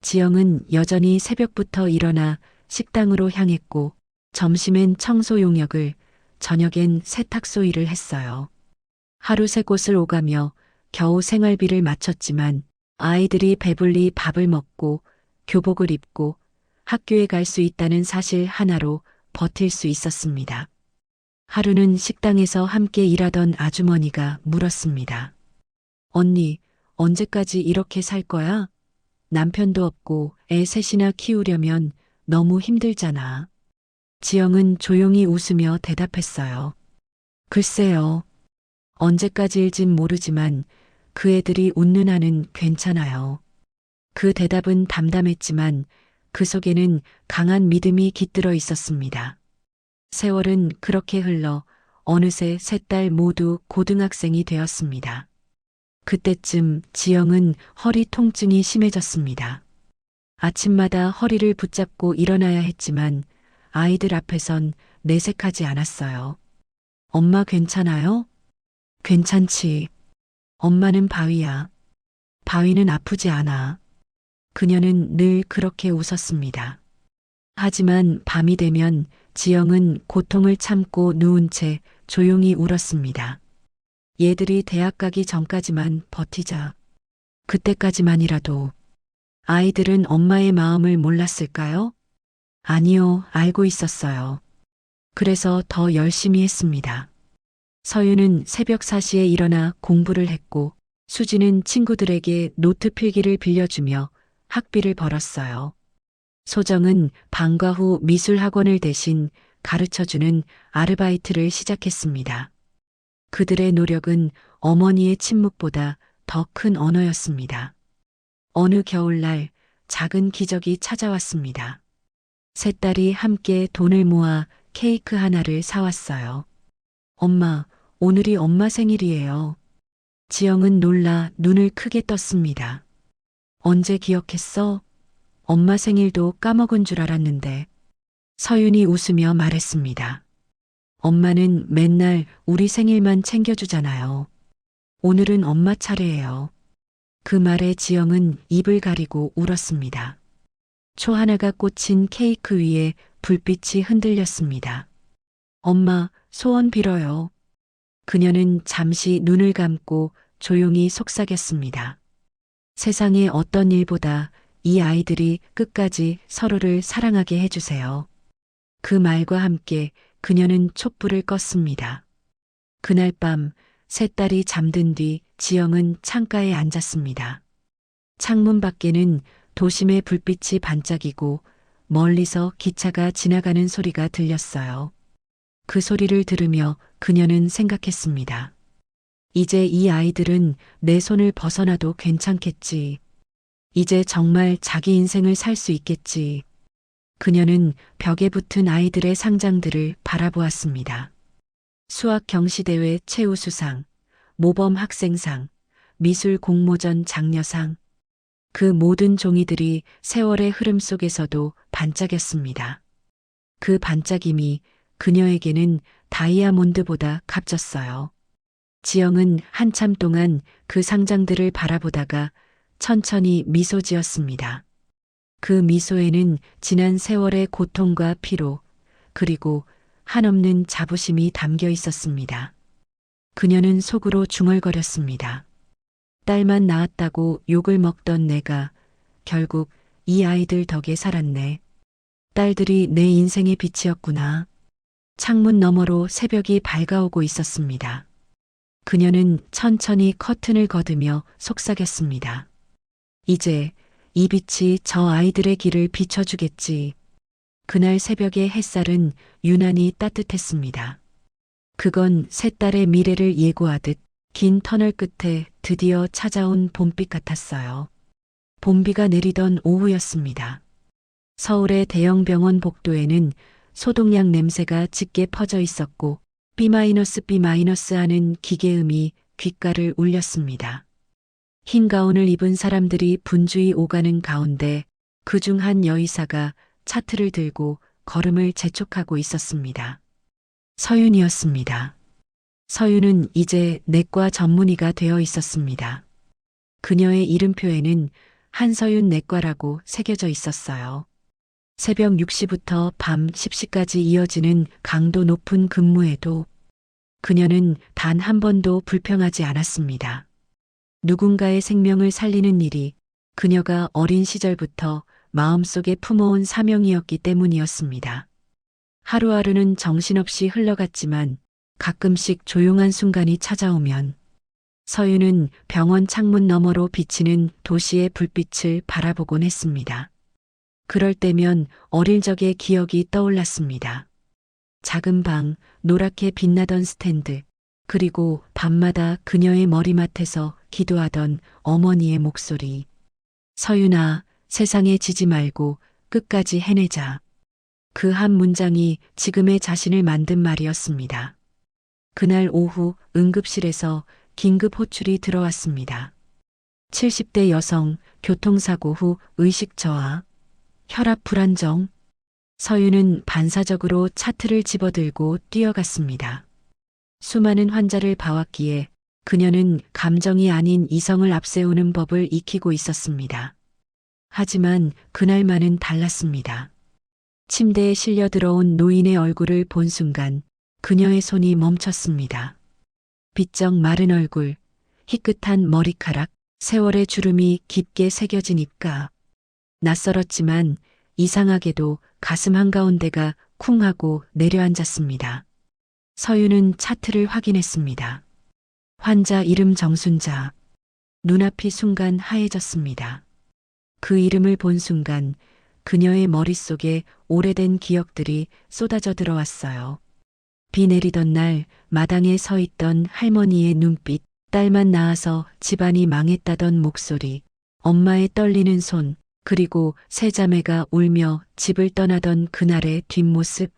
지영은 여전히 새벽부터 일어나 식당으로 향했고 점심엔 청소 용역을, 저녁엔 세탁소 일을 했어요. 하루 세 곳을 오가며 겨우 생활비를 마쳤지만 아이들이 배불리 밥을 먹고 교복을 입고 학교에 갈 수 있다는 사실 하나로 버틸 수 있었습니다. 하루는 식당에서 함께 일하던 아주머니가 물었습니다. 언니, 언제까지 이렇게 살 거야? 남편도 없고 애 셋이나 키우려면 너무 힘들잖아. 지영은 조용히 웃으며 대답했어요. 글쎄요. 언제까지일진 모르지만 그 애들이 웃는 한은 괜찮아요. 그 대답은 담담했지만 그 속에는 강한 믿음이 깃들어 있었습니다. 세월은 그렇게 흘러 어느새 세 딸 모두 고등학생이 되었습니다. 그때쯤 지영은 허리 통증이 심해졌습니다. 아침마다 허리를 붙잡고 일어나야 했지만 아이들 앞에선 내색하지 않았어요. 엄마 괜찮아요? 괜찮지. 엄마는 바위야. 바위는 아프지 않아. 그녀는 늘 그렇게 웃었습니다. 하지만 밤이 되면 지영은 고통을 참고 누운 채 조용히 울었습니다. 얘들이 대학 가기 전까지만 버티자. 그때까지만이라도. 아이들은 엄마의 마음을 몰랐을까요? 아니요, 알고 있었어요. 그래서 더 열심히 했습니다. 서유는 새벽 4시에 일어나 공부를 했고 수지는 친구들에게 노트 필기를 빌려주며 학비를 벌었어요. 소정은 방과 후 미술학원을 대신 가르쳐주는 아르바이트를 시작했습니다. 그들의 노력은 어머니의 침묵보다 더 큰 언어였습니다. 어느 겨울날 작은 기적이 찾아왔습니다. 세 딸이 함께 돈을 모아 케이크 하나를 사왔어요. 엄마, 오늘이 엄마 생일이에요. 지영은 놀라 눈을 크게 떴습니다. 언제 기억했어? 엄마 생일도 까먹은 줄 알았는데. 서윤이 웃으며 말했습니다. 엄마는 맨날 우리 생일만 챙겨주잖아요. 오늘은 엄마 차례예요. 그 말에 지영은 입을 가리고 울었습니다. 초 하나가 꽂힌 케이크 위에 불빛이 흔들렸습니다. 엄마, 소원 빌어요. 그녀는 잠시 눈을 감고 조용히 속삭였습니다. 세상의 어떤 일보다 이 아이들이 끝까지 서로를 사랑하게 해주세요. 그 말과 함께 그녀는 촛불을 껐습니다. 그날 밤 세 딸이 잠든 뒤 지영은 창가에 앉았습니다. 창문 밖에는 도심의 불빛이 반짝이고 멀리서 기차가 지나가는 소리가 들렸어요. 그 소리를 들으며 그녀는 생각했습니다. 이제 이 아이들은 내 손을 벗어나도 괜찮겠지. 이제 정말 자기 인생을 살 수 있겠지. 그녀는 벽에 붙은 아이들의 상장들을 바라보았습니다. 수학 경시대회 최우수상, 모범 학생상, 미술 공모전 장려상. 그 모든 종이들이 세월의 흐름 속에서도 반짝였습니다. 그 반짝임이 그녀에게는 다이아몬드보다 값졌어요. 지영은 한참 동안 그 상장들을 바라보다가 천천히 미소 지었습니다. 그 미소에는 지난 세월의 고통과 피로, 그리고 한없는 자부심이 담겨 있었습니다. 그녀는 속으로 중얼거렸습니다. 딸만 낳았다고 욕을 먹던 내가 결국 이 아이들 덕에 살았네. 딸들이 내 인생의 빛이었구나. 창문 너머로 새벽이 밝아오고 있었습니다. 그녀는 천천히 커튼을 걷으며 속삭였습니다. 이제 이 빛이 저 아이들의 길을 비춰주겠지. 그날 새벽의 햇살은 유난히 따뜻했습니다. 그건 세 딸의 미래를 예고하듯 긴 터널 끝에 드디어 찾아온 봄빛 같았어요. 봄비가 내리던 오후였습니다. 서울의 대형 병원 복도에는 소독약 냄새가 짙게 퍼져 있었고 B- 하는 기계음이 귓가를 울렸습니다. 흰 가운을 입은 사람들이 분주히 오가는 가운데 그중 한 여의사가 차트를 들고 걸음을 재촉하고 있었습니다. 서윤이었습니다. 서윤은 이제 내과 전문의가 되어 있었습니다. 그녀의 이름표에는 한서윤 내과라고 새겨져 있었어요. 새벽 6시부터 밤 10시까지 이어지는 강도 높은 근무에도 그녀는 단 한 번도 불평하지 않았습니다. 누군가의 생명을 살리는 일이 그녀가 어린 시절부터 마음속에 품어온 사명이었기 때문이었습니다. 하루하루는 정신없이 흘러갔지만 가끔씩 조용한 순간이 찾아오면 서윤은 병원 창문 너머로 비치는 도시의 불빛을 바라보곤 했습니다. 그럴 때면 어릴 적의 기억이 떠올랐습니다. 작은 방, 노랗게 빛나던 스탠드, 그리고 밤마다 그녀의 머리맡에서 기도하던 어머니의 목소리. 서윤아, 세상에 지지 말고 끝까지 해내자. 그 한 문장이 지금의 자신을 만든 말이었습니다. 그날 오후 응급실에서 긴급 호출이 들어왔습니다. 70대 여성, 교통사고 후 의식 저하, 혈압 불안정. 서윤은 반사적으로 차트를 집어들고 뛰어갔습니다. 수많은 환자를 봐왔기에 그녀는 감정이 아닌 이성을 앞세우는 법을 익히고 있었습니다. 하지만 그날만은 달랐습니다. 침대에 실려 들어온 노인의 얼굴을 본 순간 그녀의 손이 멈췄습니다. 비쩍 마른 얼굴, 희끗한 머리카락, 세월의 주름이 깊게 새겨진 입가. 낯설었지만 이상하게도 가슴 한가운데가 쿵 하고 내려앉았습니다. 서윤은 차트를 확인했습니다. 환자 이름 정순자. 눈앞이 순간 하얘졌습니다. 그 이름을 본 순간 그녀의 머릿속에 오래된 기억들이 쏟아져 들어왔어요. 비 내리던 날 마당에 서 있던 할머니의 눈빛, 딸만 낳아서 집안이 망했다던 목소리, 엄마의 떨리는 손, 그리고 세 자매가 울며 집을 떠나던 그날의 뒷모습.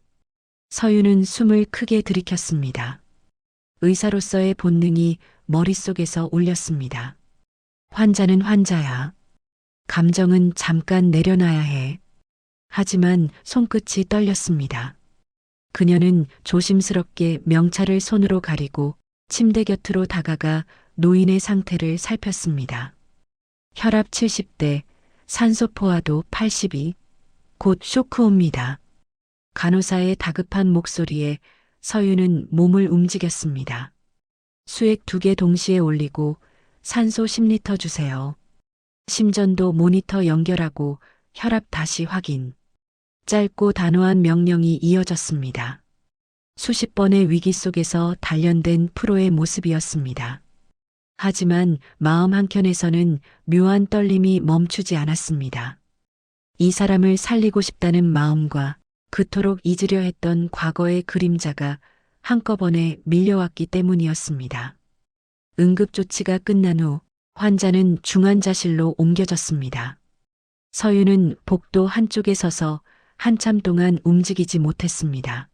서윤은 숨을 크게 들이켰습니다. 의사로서의 본능이 머릿속에서 울렸습니다. 환자는 환자야. 감정은 잠깐 내려놔야 해. 하지만 손끝이 떨렸습니다. 그녀는 조심스럽게 명찰을 손으로 가리고 침대 곁으로 다가가 노인의 상태를 살폈습니다. 혈압 70대, 산소 포화도 82, 곧 쇼크 옵니다. 간호사의 다급한 목소리에 서윤은 몸을 움직였습니다. 수액 2개 동시에 올리고 산소 10리터 주세요. 심전도 모니터 연결하고 혈압 다시 확인. 짧고 단호한 명령이 이어졌습니다. 수십 번의 위기 속에서 단련된 프로의 모습이었습니다. 하지만 마음 한켠에서는 묘한 떨림이 멈추지 않았습니다. 이 사람을 살리고 싶다는 마음과 그토록 잊으려 했던 과거의 그림자가 한꺼번에 밀려왔기 때문이었습니다. 응급조치가 끝난 후 환자는 중환자실로 옮겨졌습니다. 서윤은 복도 한쪽에 서서 한참 동안 움직이지 못했습니다.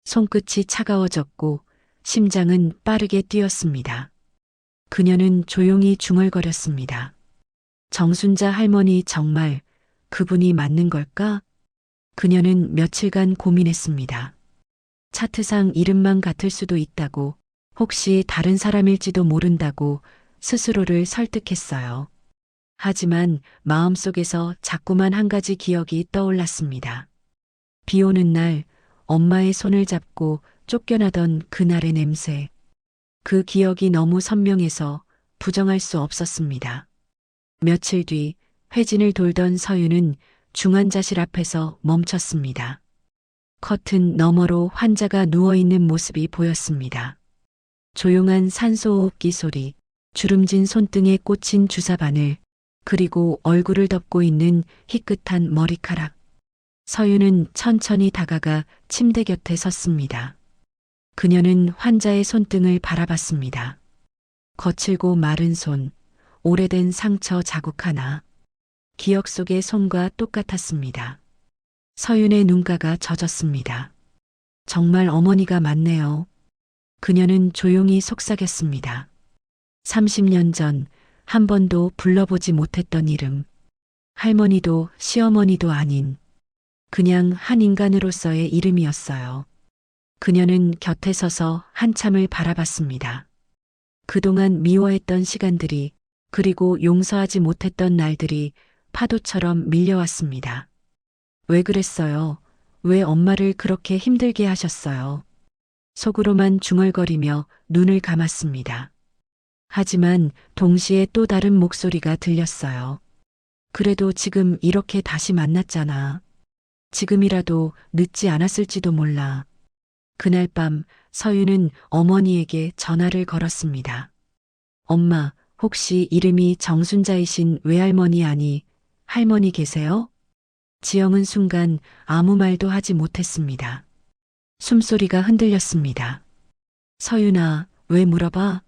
손끝이 차가워졌고 심장은 빠르게 뛰었습니다. 그녀는 조용히 중얼거렸습니다. 정순자 할머니 정말 그분이 맞는 걸까? 그녀는 며칠간 고민했습니다. 차트상 이름만 같을 수도 있다고, 혹시 다른 사람일지도 모른다고 스스로를 설득했어요. 하지만 마음속에서 자꾸만 한 가지 기억이 떠올랐습니다. 비 오는 날 엄마의 손을 잡고 쫓겨나던 그날의 냄새. 그 기억이 너무 선명해서 부정할 수 없었습니다. 며칠 뒤 회진을 돌던 서윤은 중환자실 앞에서 멈췄습니다. 커튼 너머로 환자가 누워있는 모습이 보였습니다. 조용한 산소호흡기 소리, 주름진 손등에 꽂힌 주사바늘, 그리고 얼굴을 덮고 있는 희끗한 머리카락. 서윤은 천천히 다가가 침대 곁에 섰습니다. 그녀는 환자의 손등을 바라봤습니다. 거칠고 마른 손, 오래된 상처 자국 하나. 기억 속의 손과 똑같았습니다. 서윤의 눈가가 젖었습니다. 정말 어머니가 맞네요. 그녀는 조용히 속삭였습니다. 30년 전 한 번도 불러보지 못했던 이름. 할머니도 시어머니도 아닌 그냥 한 인간으로서의 이름이었어요. 그녀는 곁에 서서 한참을 바라봤습니다. 그동안 미워했던 시간들이, 그리고 용서하지 못했던 날들이 파도처럼 밀려왔습니다. 왜 그랬어요? 왜 엄마를 그렇게 힘들게 하셨어요? 속으로만 중얼거리며 눈을 감았습니다. 하지만 동시에 또 다른 목소리가 들렸어요. 그래도 지금 이렇게 다시 만났잖아. 지금이라도 늦지 않았을지도 몰라. 그날 밤 서윤은 어머니에게 전화를 걸었습니다. 엄마, 혹시 이름이 정순자이신 외할머니 아니 할머니 계세요? 지영은 순간 아무 말도 하지 못했습니다. 숨소리가 흔들렸습니다. 서윤아, 왜 물어봐?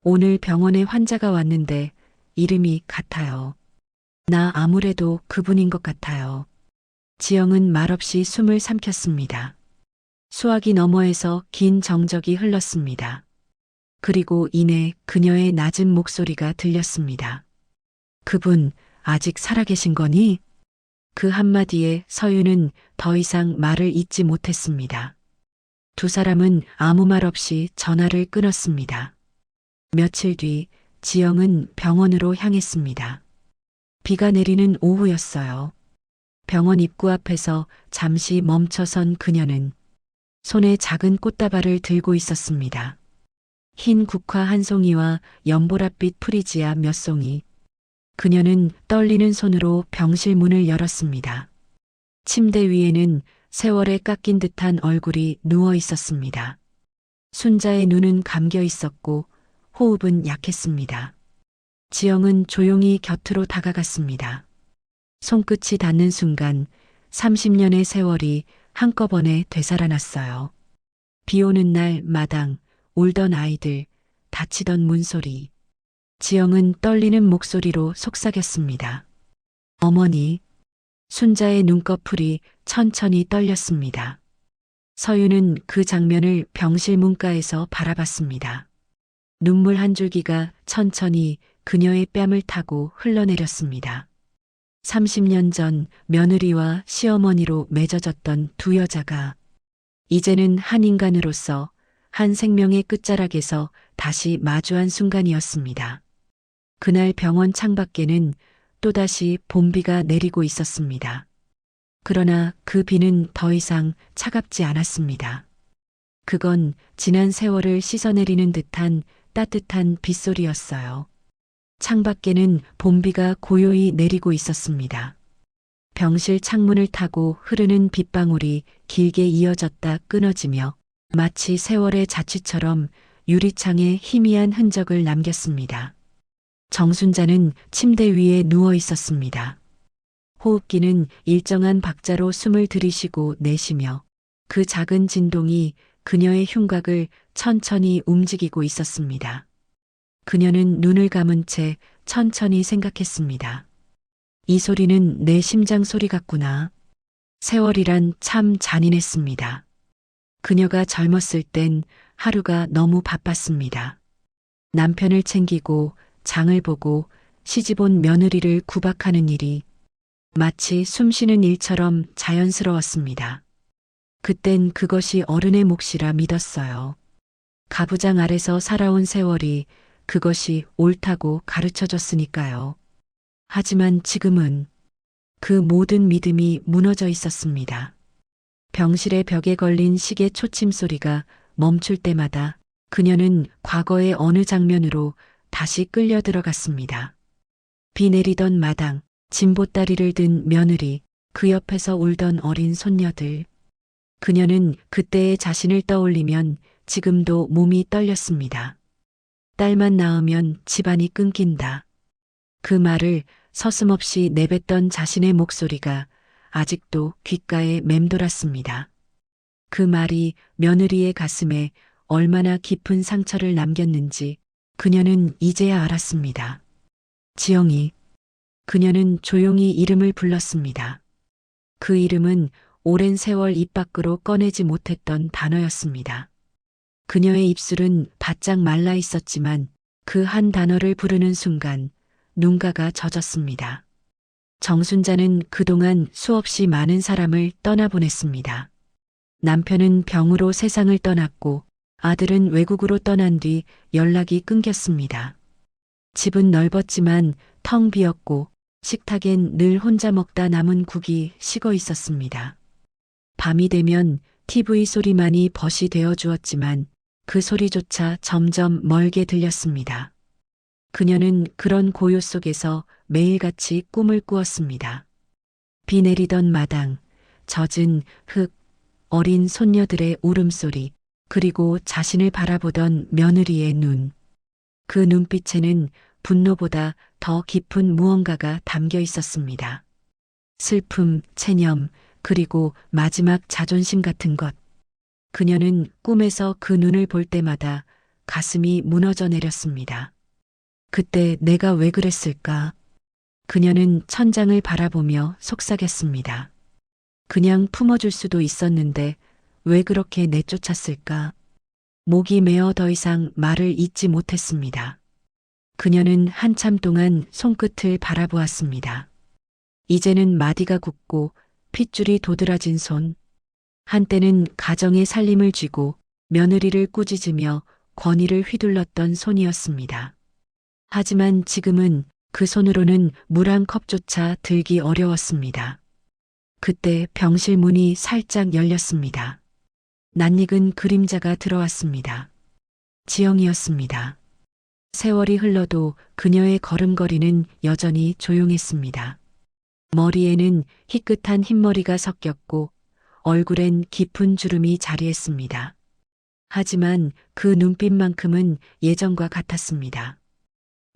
오늘 병원에 환자가 왔는데 이름이 같아요. 나 아무래도 그분인 것 같아요. 지영은 말없이 숨을 삼켰습니다. 수화기 너머에서 긴 정적이 흘렀습니다. 그리고 이내 그녀의 낮은 목소리가 들렸습니다. 그분 아직 살아계신 거니? 그 한마디에 서윤은 더 이상 말을 잇지 못했습니다. 두 사람은 아무 말 없이 전화를 끊었습니다. 며칠 뒤 지영은 병원으로 향했습니다. 비가 내리는 오후였어요. 병원 입구 앞에서 잠시 멈춰선 그녀는 손에 작은 꽃다발을 들고 있었습니다. 흰 국화 한 송이와 연보랏빛 프리지아 몇 송이. 그녀는 떨리는 손으로 병실 문을 열었습니다. 침대 위에는 세월에 깎인 듯한 얼굴이 누워 있었습니다. 순자의 눈은 감겨 있었고 호흡은 약했습니다. 지영은 조용히 곁으로 다가갔습니다. 손끝이 닿는 순간 30년의 세월이 한꺼번에 되살아났어요. 비 오는 날 마당, 울던 아이들, 닫히던 문소리. 지영은 떨리는 목소리로 속삭였습니다. 어머니. 순자의 눈꺼풀이 천천히 떨렸습니다. 서윤은 그 장면을 병실 문가에서 바라봤습니다. 눈물 한 줄기가 천천히 그녀의 뺨을 타고 흘러내렸습니다. 30년 전 며느리와 시어머니로 맺어졌던 두 여자가 이제는 한 인간으로서 한 생명의 끝자락에서 다시 마주한 순간이었습니다. 그날 병원 창밖에는 또다시 봄비가 내리고 있었습니다. 그러나 그 비는 더 이상 차갑지 않았습니다. 그건 지난 세월을 씻어내리는 듯한 따뜻한 빗소리였어요. 창밖에는 봄비가 고요히 내리고 있었습니다. 병실 창문을 타고 흐르는 빗방울이 길게 이어졌다 끊어지며 마치 세월의 자취처럼 유리창에 희미한 흔적을 남겼습니다. 정순자는 침대 위에 누워 있었습니다. 호흡기는 일정한 박자로 숨을 들이쉬고 내쉬며 그 작은 진동이 그녀의 흉곽을 천천히 움직이고 있었습니다. 그녀는 눈을 감은 채 천천히 생각했습니다. 이 소리는 내 심장 소리 같구나. 세월이란 참 잔인했습니다. 그녀가 젊었을 땐 하루가 너무 바빴습니다. 남편을 챙기고 장을 보고 시집온 며느리를 구박하는 일이 마치 숨쉬는 일처럼 자연스러웠습니다. 그땐 그것이 어른의 몫이라 믿었어요. 가부장 아래서 살아온 세월이 그것이 옳다고 가르쳐줬으니까요. 하지만 지금은 그 모든 믿음이 무너져 있었습니다. 병실의 벽에 걸린 시계 초침 소리가 멈출 때마다 그녀는 과거의 어느 장면으로 다시 끌려 들어갔습니다. 비 내리던 마당, 진보다리를 든 며느리, 그 옆에서 울던 어린 손녀들. 그녀는 그때의 자신을 떠올리면 지금도 몸이 떨렸습니다. 딸만 낳으면 집안이 끊긴다. 그 말을 서슴없이 내뱉던 자신의 목소리가 아직도 귓가에 맴돌았습니다. 그 말이 며느리의 가슴에 얼마나 깊은 상처를 남겼는지 그녀는 이제야 알았습니다. 지영이. 그녀는 조용히 이름을 불렀습니다. 그 이름은 오랜 세월 입 밖으로 꺼내지 못했던 단어였습니다. 그녀의 입술은 바짝 말라 있었지만 그 한 단어를 부르는 순간 눈가가 젖었습니다. 정순자는 그동안 수없이 많은 사람을 떠나보냈습니다. 남편은 병으로 세상을 떠났고 아들은 외국으로 떠난 뒤 연락이 끊겼습니다. 집은 넓었지만 텅 비었고 식탁엔 늘 혼자 먹다 남은 국이 식어 있었습니다. 밤이 되면 TV 소리만이 벗이 되어 주었지만 그 소리조차 점점 멀게 들렸습니다. 그녀는 그런 고요 속에서 매일같이 꿈을 꾸었습니다. 비 내리던 마당, 젖은 흙, 어린 손녀들의 울음소리, 그리고 자신을 바라보던 며느리의 눈. 그 눈빛에는 분노보다 더 깊은 무언가가 담겨 있었습니다. 슬픔, 체념, 그리고 마지막 자존심 같은 것. 그녀는 꿈에서 그 눈을 볼 때마다 가슴이 무너져 내렸습니다. 그때 내가 왜 그랬을까? 그녀는 천장을 바라보며 속삭였습니다. 그냥 품어줄 수도 있었는데 왜 그렇게 내쫓았을까? 목이 메어 더 이상 말을 잇지 못했습니다. 그녀는 한참 동안 손끝을 바라보았습니다. 이제는 마디가 굳고 핏줄이 도드라진 손. 한때는 가정의 살림을 쥐고 며느리를 꾸짖으며 권위를 휘둘렀던 손이었습니다. 하지만 지금은 그 손으로는 물 한 컵조차 들기 어려웠습니다. 그때 병실 문이 살짝 열렸습니다. 낯익은 그림자가 들어왔습니다. 지영이었습니다. 세월이 흘러도 그녀의 걸음걸이는 여전히 조용했습니다. 머리에는 희끗한 흰머리가 섞였고 얼굴엔 깊은 주름이 자리했습니다. 하지만 그 눈빛만큼은 예전과 같았습니다.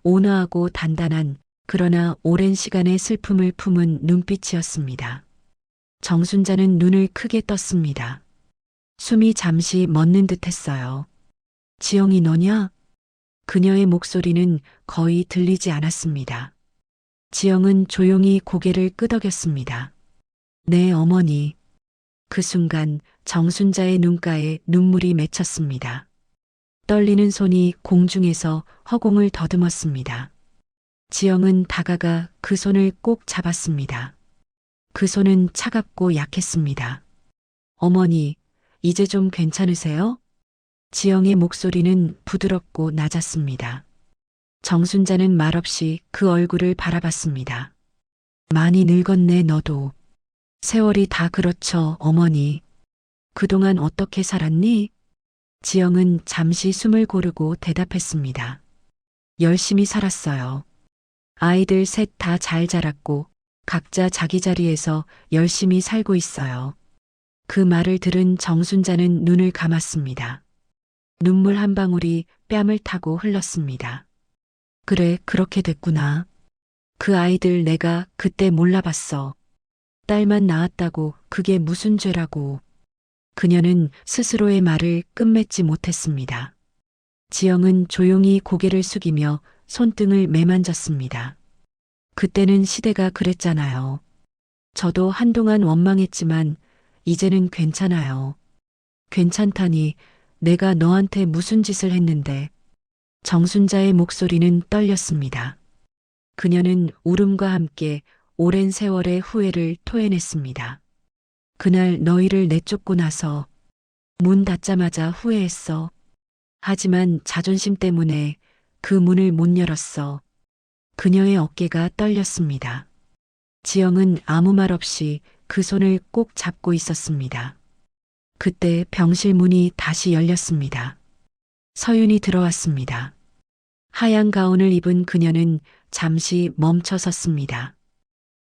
온화하고 단단한 그러나 오랜 시간의 슬픔을 품은 눈빛이었습니다. 정순자는 눈을 크게 떴습니다. 숨이 잠시 멎는 듯 했어요. 지영이 너냐? 그녀의 목소리는 거의 들리지 않았습니다. 지영은 조용히 고개를 끄덕였습니다. 네, 어머니. 그 순간 정순자의 눈가에 눈물이 맺혔습니다. 떨리는 손이 공중에서 허공을 더듬었습니다. 지영은 다가가 그 손을 꼭 잡았습니다. 그 손은 차갑고 약했습니다. 어머니, 이제 좀 괜찮으세요? 지영의 목소리는 부드럽고 낮았습니다. 정순자는 말없이 그 얼굴을 바라봤습니다. 많이 늙었네, 너도. 세월이 다 그렇죠, 어머니. 그동안 어떻게 살았니? 지영은 잠시 숨을 고르고 대답했습니다. 열심히 살았어요. 아이들 셋 다 잘 자랐고 각자 자기 자리에서 열심히 살고 있어요. 그 말을 들은 정순자는 눈을 감았습니다. 눈물 한 방울이 뺨을 타고 흘렀습니다. 그래, 그렇게 됐구나. 그 아이들 내가 그때 몰라봤어. 딸만 낳았다고 그게 무슨 죄라고. 그녀는 스스로의 말을 끝맺지 못했습니다. 지영은 조용히 고개를 숙이며 손등을 매만졌습니다. 그때는 시대가 그랬잖아요. 저도 한동안 원망했지만 이제는 괜찮아요. 괜찮다니 내가 너한테 무슨 짓을 했는데. 정순자의 목소리는 떨렸습니다. 그녀는 울음과 함께 오랜 세월의 후회를 토해냈습니다. 그날 너희를 내쫓고 나서 문 닫자마자 후회했어. 하지만 자존심 때문에 그 문을 못 열었어. 그녀의 어깨가 떨렸습니다. 지영은 아무 말 없이 그 손을 꼭 잡고 있었습니다. 그때 병실 문이 다시 열렸습니다. 서윤이 들어왔습니다. 하얀 가운을 입은 그녀는 잠시 멈춰 섰습니다.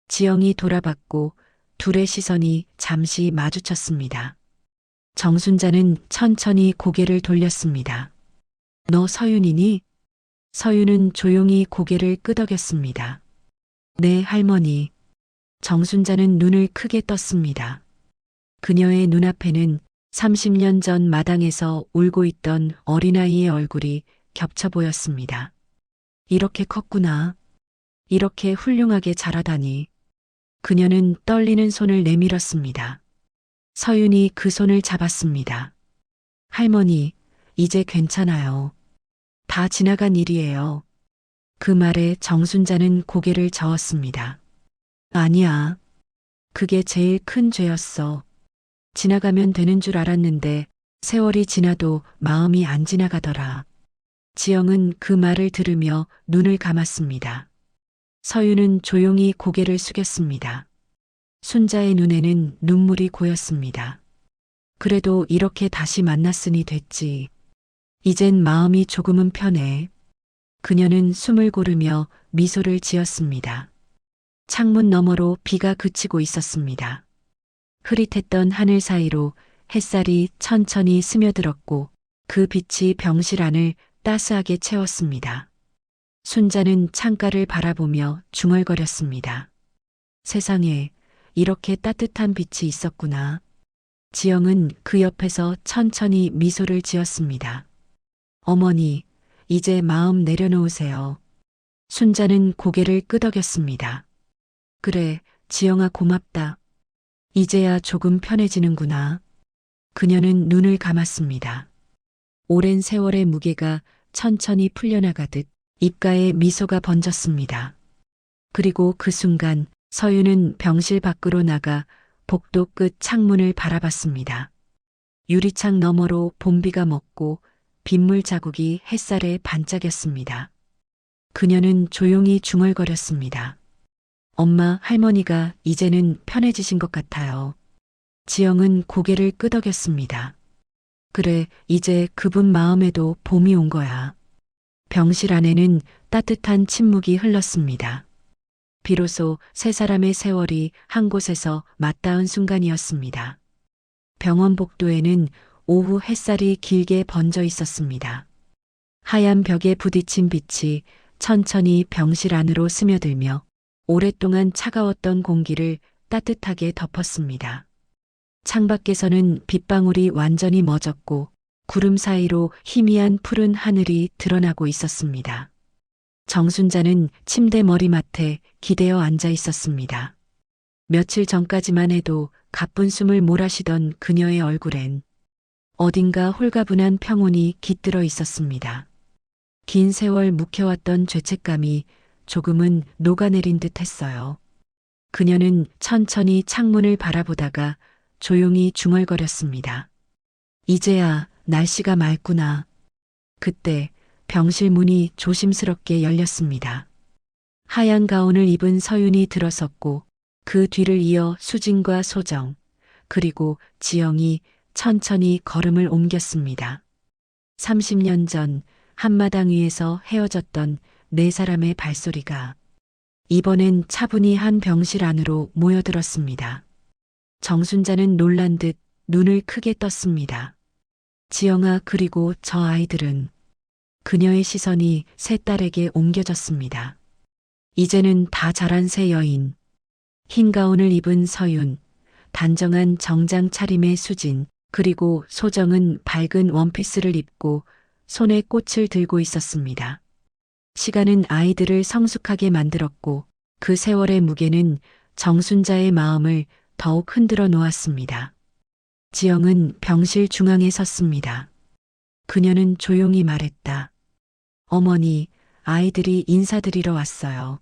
지영이 돌아봤고 둘의 시선이 잠시 마주쳤습니다. 정순자는 천천히 고개를 돌렸습니다. 너 서윤이니? 서윤은 조용히 고개를 끄덕였습니다. 네, 할머니. 정순자는 눈을 크게 떴습니다. 그녀의 눈앞에는 30년 전 마당에서 울고 있던 어린아이의 얼굴이 겹쳐 보였습니다. 이렇게 컸구나. 이렇게 훌륭하게 자라다니. 그녀는 떨리는 손을 내밀었습니다. 서윤이 그 손을 잡았습니다. 할머니, 이제 괜찮아요. 다 지나간 일이에요. 그 말에 정순자는 고개를 저었습니다. 아니야. 그게 제일 큰 죄였어. 지나가면 되는 줄 알았는데 세월이 지나도 마음이 안 지나가더라. 지영은 그 말을 들으며 눈을 감았습니다. 서윤은 조용히 고개를 숙였습니다. 순자의 눈에는 눈물이 고였습니다. 그래도 이렇게 다시 만났으니 됐지. 이젠 마음이 조금은 편해. 그녀는 숨을 고르며 미소를 지었습니다. 창문 너머로 비가 그치고 있었습니다. 흐릿했던 하늘 사이로 햇살이 천천히 스며들었고 그 빛이 병실 안을 따스하게 채웠습니다. 순자는 창가를 바라보며 중얼거렸습니다. 세상에 이렇게 따뜻한 빛이 있었구나. 지영은 그 옆에서 천천히 미소를 지었습니다. 어머니, 이제 마음 내려놓으세요. 순자는 고개를 끄덕였습니다. 그래, 지영아 고맙다. 이제야 조금 편해지는구나. 그녀는 눈을 감았습니다. 오랜 세월의 무게가 천천히 풀려나가듯 입가에 미소가 번졌습니다. 그리고 그 순간 서윤은 병실 밖으로 나가 복도 끝 창문을 바라봤습니다. 유리창 너머로 봄비가 먹고 빗물 자국이 햇살에 반짝였습니다. 그녀는 조용히 중얼거렸습니다. 엄마, 할머니가 이제는 편해지신 것 같아요. 지영은 고개를 끄덕였습니다. 그래, 이제 그분 마음에도 봄이 온 거야. 병실 안에는 따뜻한 침묵이 흘렀습니다. 비로소 세 사람의 세월이 한 곳에서 맞닿은 순간이었습니다. 병원 복도에는 오후 햇살이 길게 번져 있었습니다. 하얀 벽에 부딪힌 빛이 천천히 병실 안으로 스며들며 오랫동안 차가웠던 공기를 따뜻하게 덮었습니다. 창밖에서는 빗방울이 완전히 멎었고 구름 사이로 희미한 푸른 하늘이 드러나고 있었습니다. 정순자는 침대 머리맡에 기대어 앉아 있었습니다. 며칠 전까지만 해도 가쁜 숨을 몰아쉬던 그녀의 얼굴엔 어딘가 홀가분한 평온이 깃들어 있었습니다. 긴 세월 묵혀왔던 죄책감이 조금은 녹아내린 듯 했어요. 그녀는 천천히 창문을 바라보다가 조용히 중얼거렸습니다. 이제야 날씨가 맑구나. 그때 병실 문이 조심스럽게 열렸습니다. 하얀 가운을 입은 서윤이 들어섰고 그 뒤를 이어 수진과 소정, 그리고 지영이 천천히 걸음을 옮겼습니다. 30년 전 한마당 위에서 헤어졌던 네 사람의 발소리가 이번엔 차분히 한 병실 안으로 모여들었습니다. 정순자는 놀란 듯 눈을 크게 떴습니다. 지영아, 그리고 저 아이들은. 그녀의 시선이 세 딸에게 옮겨졌습니다. 이제는 다 자란 새 여인. 흰 가운을 입은 서윤, 단정한 정장 차림의 수진, 그리고 소정은 밝은 원피스를 입고 손에 꽃을 들고 있었습니다. 시간은 아이들을 성숙하게 만들었고 그 세월의 무게는 정순자의 마음을 더욱 흔들어 놓았습니다. 지영은 병실 중앙에 섰습니다. 그녀는 조용히 말했다. 어머니, 아이들이 인사드리러 왔어요.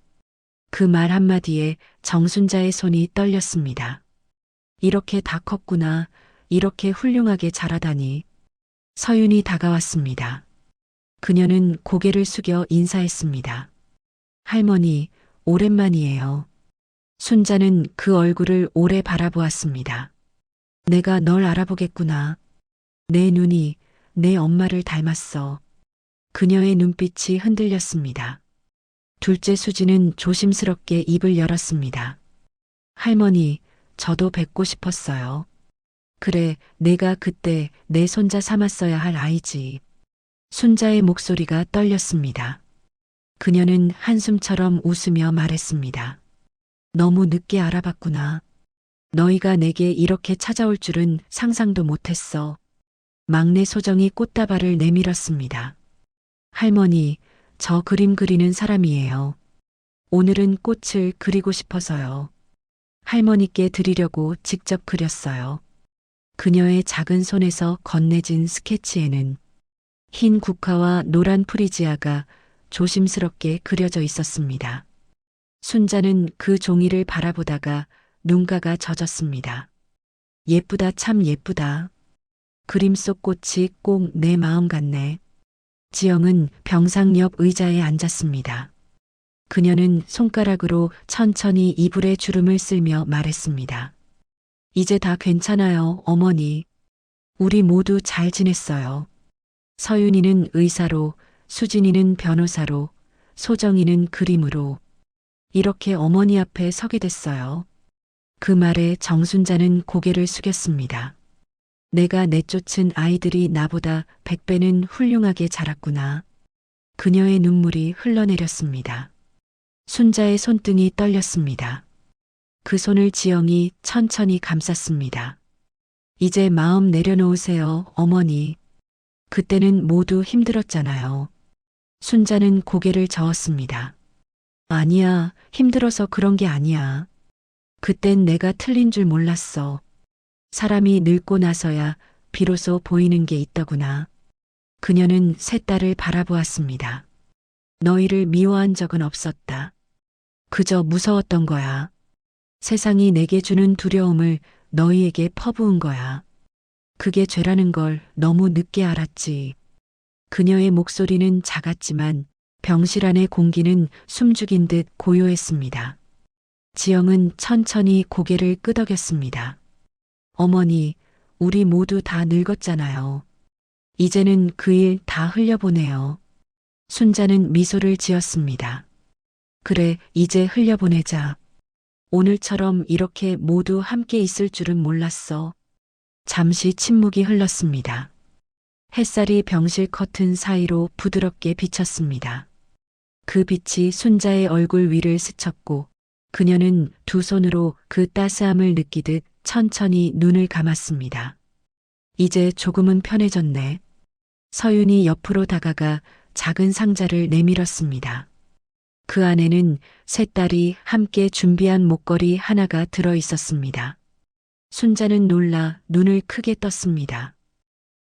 그 말 한마디에 정순자의 손이 떨렸습니다. 이렇게 다 컸구나, 이렇게 훌륭하게 자라다니. 서윤이 다가왔습니다. 그녀는 고개를 숙여 인사했습니다. 할머니, 오랜만이에요. 순자는 그 얼굴을 오래 바라보았습니다. 내가 널 알아보겠구나. 내 눈이 내 엄마를 닮았어. 그녀의 눈빛이 흔들렸습니다. 둘째 수지는 조심스럽게 입을 열었습니다. 할머니, 저도 뵙고 싶었어요. 그래, 내가 그때 내 손자 삼았어야 할 아이지. 순자의 목소리가 떨렸습니다. 그녀는 한숨처럼 웃으며 말했습니다. 너무 늦게 알아봤구나. 너희가 내게 이렇게 찾아올 줄은 상상도 못했어. 막내 소정이 꽃다발을 내밀었습니다. 할머니, 저 그림 그리는 사람이에요. 오늘은 꽃을 그리고 싶어서요. 할머니께 드리려고 직접 그렸어요. 그녀의 작은 손에서 건네진 스케치에는 흰 국화와 노란 프리지아가 조심스럽게 그려져 있었습니다. 순자는 그 종이를 바라보다가 눈가가 젖었습니다. 예쁘다, 참 예쁘다. 그림 속 꽃이 꼭 내 마음 같네. 지영은 병상 옆 의자에 앉았습니다. 그녀는 손가락으로 천천히 이불에 주름을 쓸며 말했습니다. 이제 다 괜찮아요, 어머니. 우리 모두 잘 지냈어요. 서윤이는 의사로, 수진이는 변호사로, 소정이는 그림으로. 이렇게 어머니 앞에 서게 됐어요. 그 말에 정순자는 고개를 숙였습니다. 내가 내쫓은 아이들이 나보다 100배는 훌륭하게 자랐구나. 그녀의 눈물이 흘러내렸습니다. 순자의 손등이 떨렸습니다. 그 손을 지영이 천천히 감쌌습니다. 이제 마음 내려놓으세요, 어머니. 그때는 모두 힘들었잖아요. 순자는 고개를 저었습니다. 아니야, 힘들어서 그런 게 아니야. 그땐 내가 틀린 줄 몰랐어. 사람이 늙고 나서야 비로소 보이는 게 있더구나. 그녀는 세 딸을 바라보았습니다. 너희를 미워한 적은 없었다. 그저 무서웠던 거야. 세상이 내게 주는 두려움을 너희에게 퍼부은 거야. 그게 죄라는 걸 너무 늦게 알았지. 그녀의 목소리는 작았지만 병실 안의 공기는 숨죽인 듯 고요했습니다. 지영은 천천히 고개를 끄덕였습니다. 어머니, 우리 모두 다 늙었잖아요. 이제는 그 일 다 흘려보내요. 순자는 미소를 지었습니다. 그래, 이제 흘려보내자. 오늘처럼 이렇게 모두 함께 있을 줄은 몰랐어. 잠시 침묵이 흘렀습니다. 햇살이 병실 커튼 사이로 부드럽게 비쳤습니다. 그 빛이 순자의 얼굴 위를 스쳤고 그녀는 두 손으로 그 따스함을 느끼듯 천천히 눈을 감았습니다. 이제 조금은 편해졌네. 서윤이 옆으로 다가가 작은 상자를 내밀었습니다. 그 안에는 세 딸이 함께 준비한 목걸이 하나가 들어 있었습니다. 순자는 놀라 눈을 크게 떴습니다.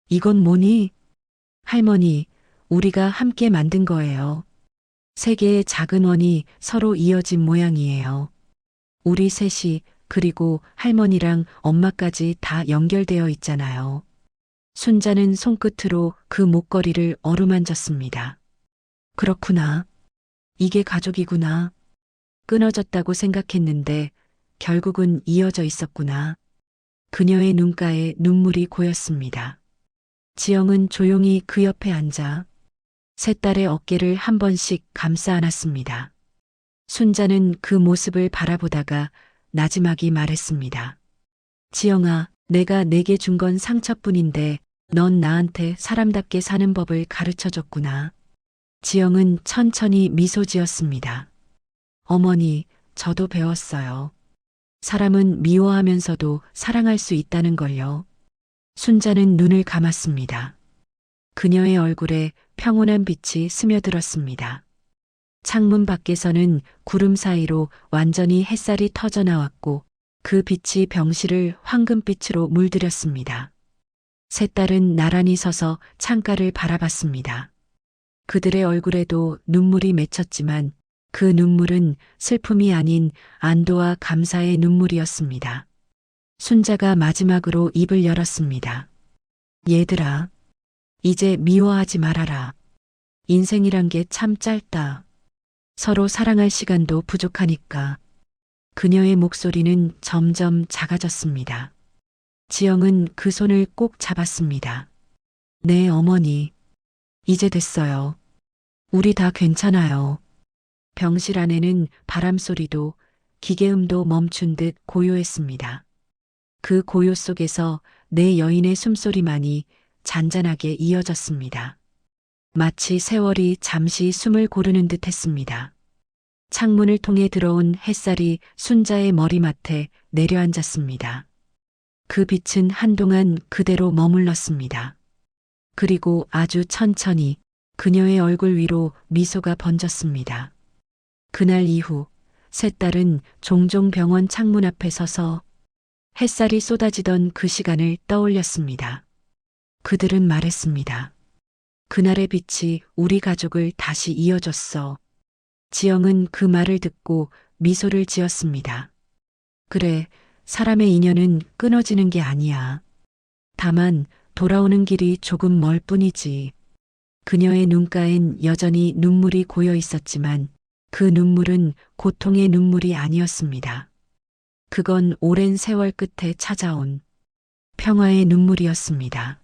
이건 뭐니? 할머니, 우리가 함께 만든 거예요. 세 개의 작은 원이 서로 이어진 모양이에요. 우리 셋이 그리고 할머니랑 엄마까지 다 연결되어 있잖아요. 순자는 손끝으로 그 목걸이를 어루만졌습니다. 그렇구나. 이게 가족이구나. 끊어졌다고 생각했는데 결국은 이어져 있었구나. 그녀의 눈가에 눈물이 고였습니다. 지영은 조용히 그 옆에 앉아 세 딸의 어깨를 한 번씩 감싸 안았습니다. 순자는 그 모습을 바라보다가 나지막이 말했습니다. 지영아, 내가 내게 준 건 상처뿐인데 넌 나한테 사람답게 사는 법을 가르쳐줬구나. 지영은 천천히 미소 지었습니다. 어머니, 저도 배웠어요. 사람은 미워하면서도 사랑할 수 있다는 걸요. 순자는 눈을 감았습니다. 그녀의 얼굴에 평온한 빛이 스며들었습니다. 창문 밖에서는 구름 사이로 완전히 햇살이 터져 나왔고 그 빛이 병실을 황금빛으로 물들였습니다. 세 딸은 나란히 서서 창가를 바라봤습니다. 그들의 얼굴에도 눈물이 맺혔지만 그 눈물은 슬픔이 아닌 안도와 감사의 눈물이었습니다. 순자가 마지막으로 입을 열었습니다. 얘들아, 이제 미워하지 말아라. 인생이란 게 참 짧다. 서로 사랑할 시간도 부족하니까. 그녀의 목소리는 점점 작아졌습니다. 지영은 그 손을 꼭 잡았습니다. 네, 어머니. 이제 됐어요. 우리 다 괜찮아요. 병실 안에는 바람 소리도 기계음도 멈춘 듯 고요했습니다. 그 고요 속에서 내 여인의 숨소리만이 잔잔하게 이어졌습니다. 마치 세월이 잠시 숨을 고르는 듯 했습니다. 창문을 통해 들어온 햇살이 순자의 머리맡에 내려앉았습니다. 그 빛은 한동안 그대로 머물렀습니다. 그리고 아주 천천히 그녀의 얼굴 위로 미소가 번졌습니다. 그날 이후 세 딸은 종종 병원 창문 앞에 서서 햇살이 쏟아지던 그 시간을 떠올렸습니다. 그들은 말했습니다. 그날의 빛이 우리 가족을 다시 이어줬어. 지영은 그 말을 듣고 미소를 지었습니다. 그래, 사람의 인연은 끊어지는 게 아니야. 다만 돌아오는 길이 조금 멀 뿐이지. 그녀의 눈가엔 여전히 눈물이 고여 있었지만 그 눈물은 고통의 눈물이 아니었습니다. 그건 오랜 세월 끝에 찾아온 평화의 눈물이었습니다.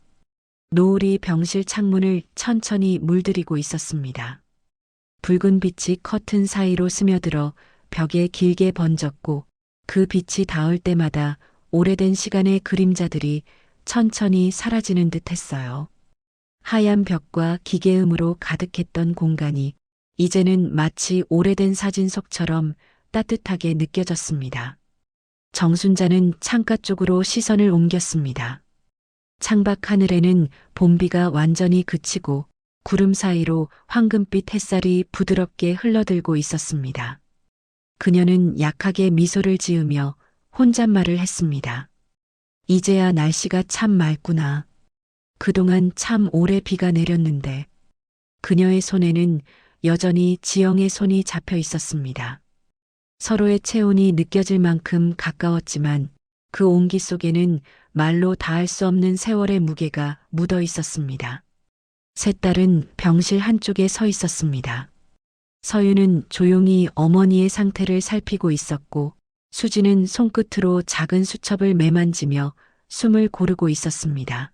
노을이 병실 창문을 천천히 물들이고 있었습니다. 붉은 빛이 커튼 사이로 스며들어 벽에 길게 번졌고 그 빛이 닿을 때마다 오래된 시간의 그림자들이 천천히 사라지는 듯 했어요. 하얀 벽과 기계음으로 가득했던 공간이 이제는 마치 오래된 사진 속처럼 따뜻하게 느껴졌습니다. 정순자는 창가 쪽으로 시선을 옮겼습니다. 창밖 하늘에는 봄비가 완전히 그치고 구름 사이로 황금빛 햇살이 부드럽게 흘러들고 있었습니다. 그녀는 약하게 미소를 지으며 혼잣말을 했습니다. 이제야 날씨가 참 맑구나. 그동안 참 오래 비가 내렸는데 그녀의 손에는 여전히 지영의 손이 잡혀 있었습니다. 서로의 체온이 느껴질 만큼 가까웠지만 그 온기 속에는 말로 다할 수 없는 세월의 무게가 묻어 있었습니다. 셋 딸은 병실 한쪽에 서 있었습니다. 서유는 조용히 어머니의 상태를 살피고 있었고 수지는 손끝으로 작은 수첩을 매만지며 숨을 고르고 있었습니다.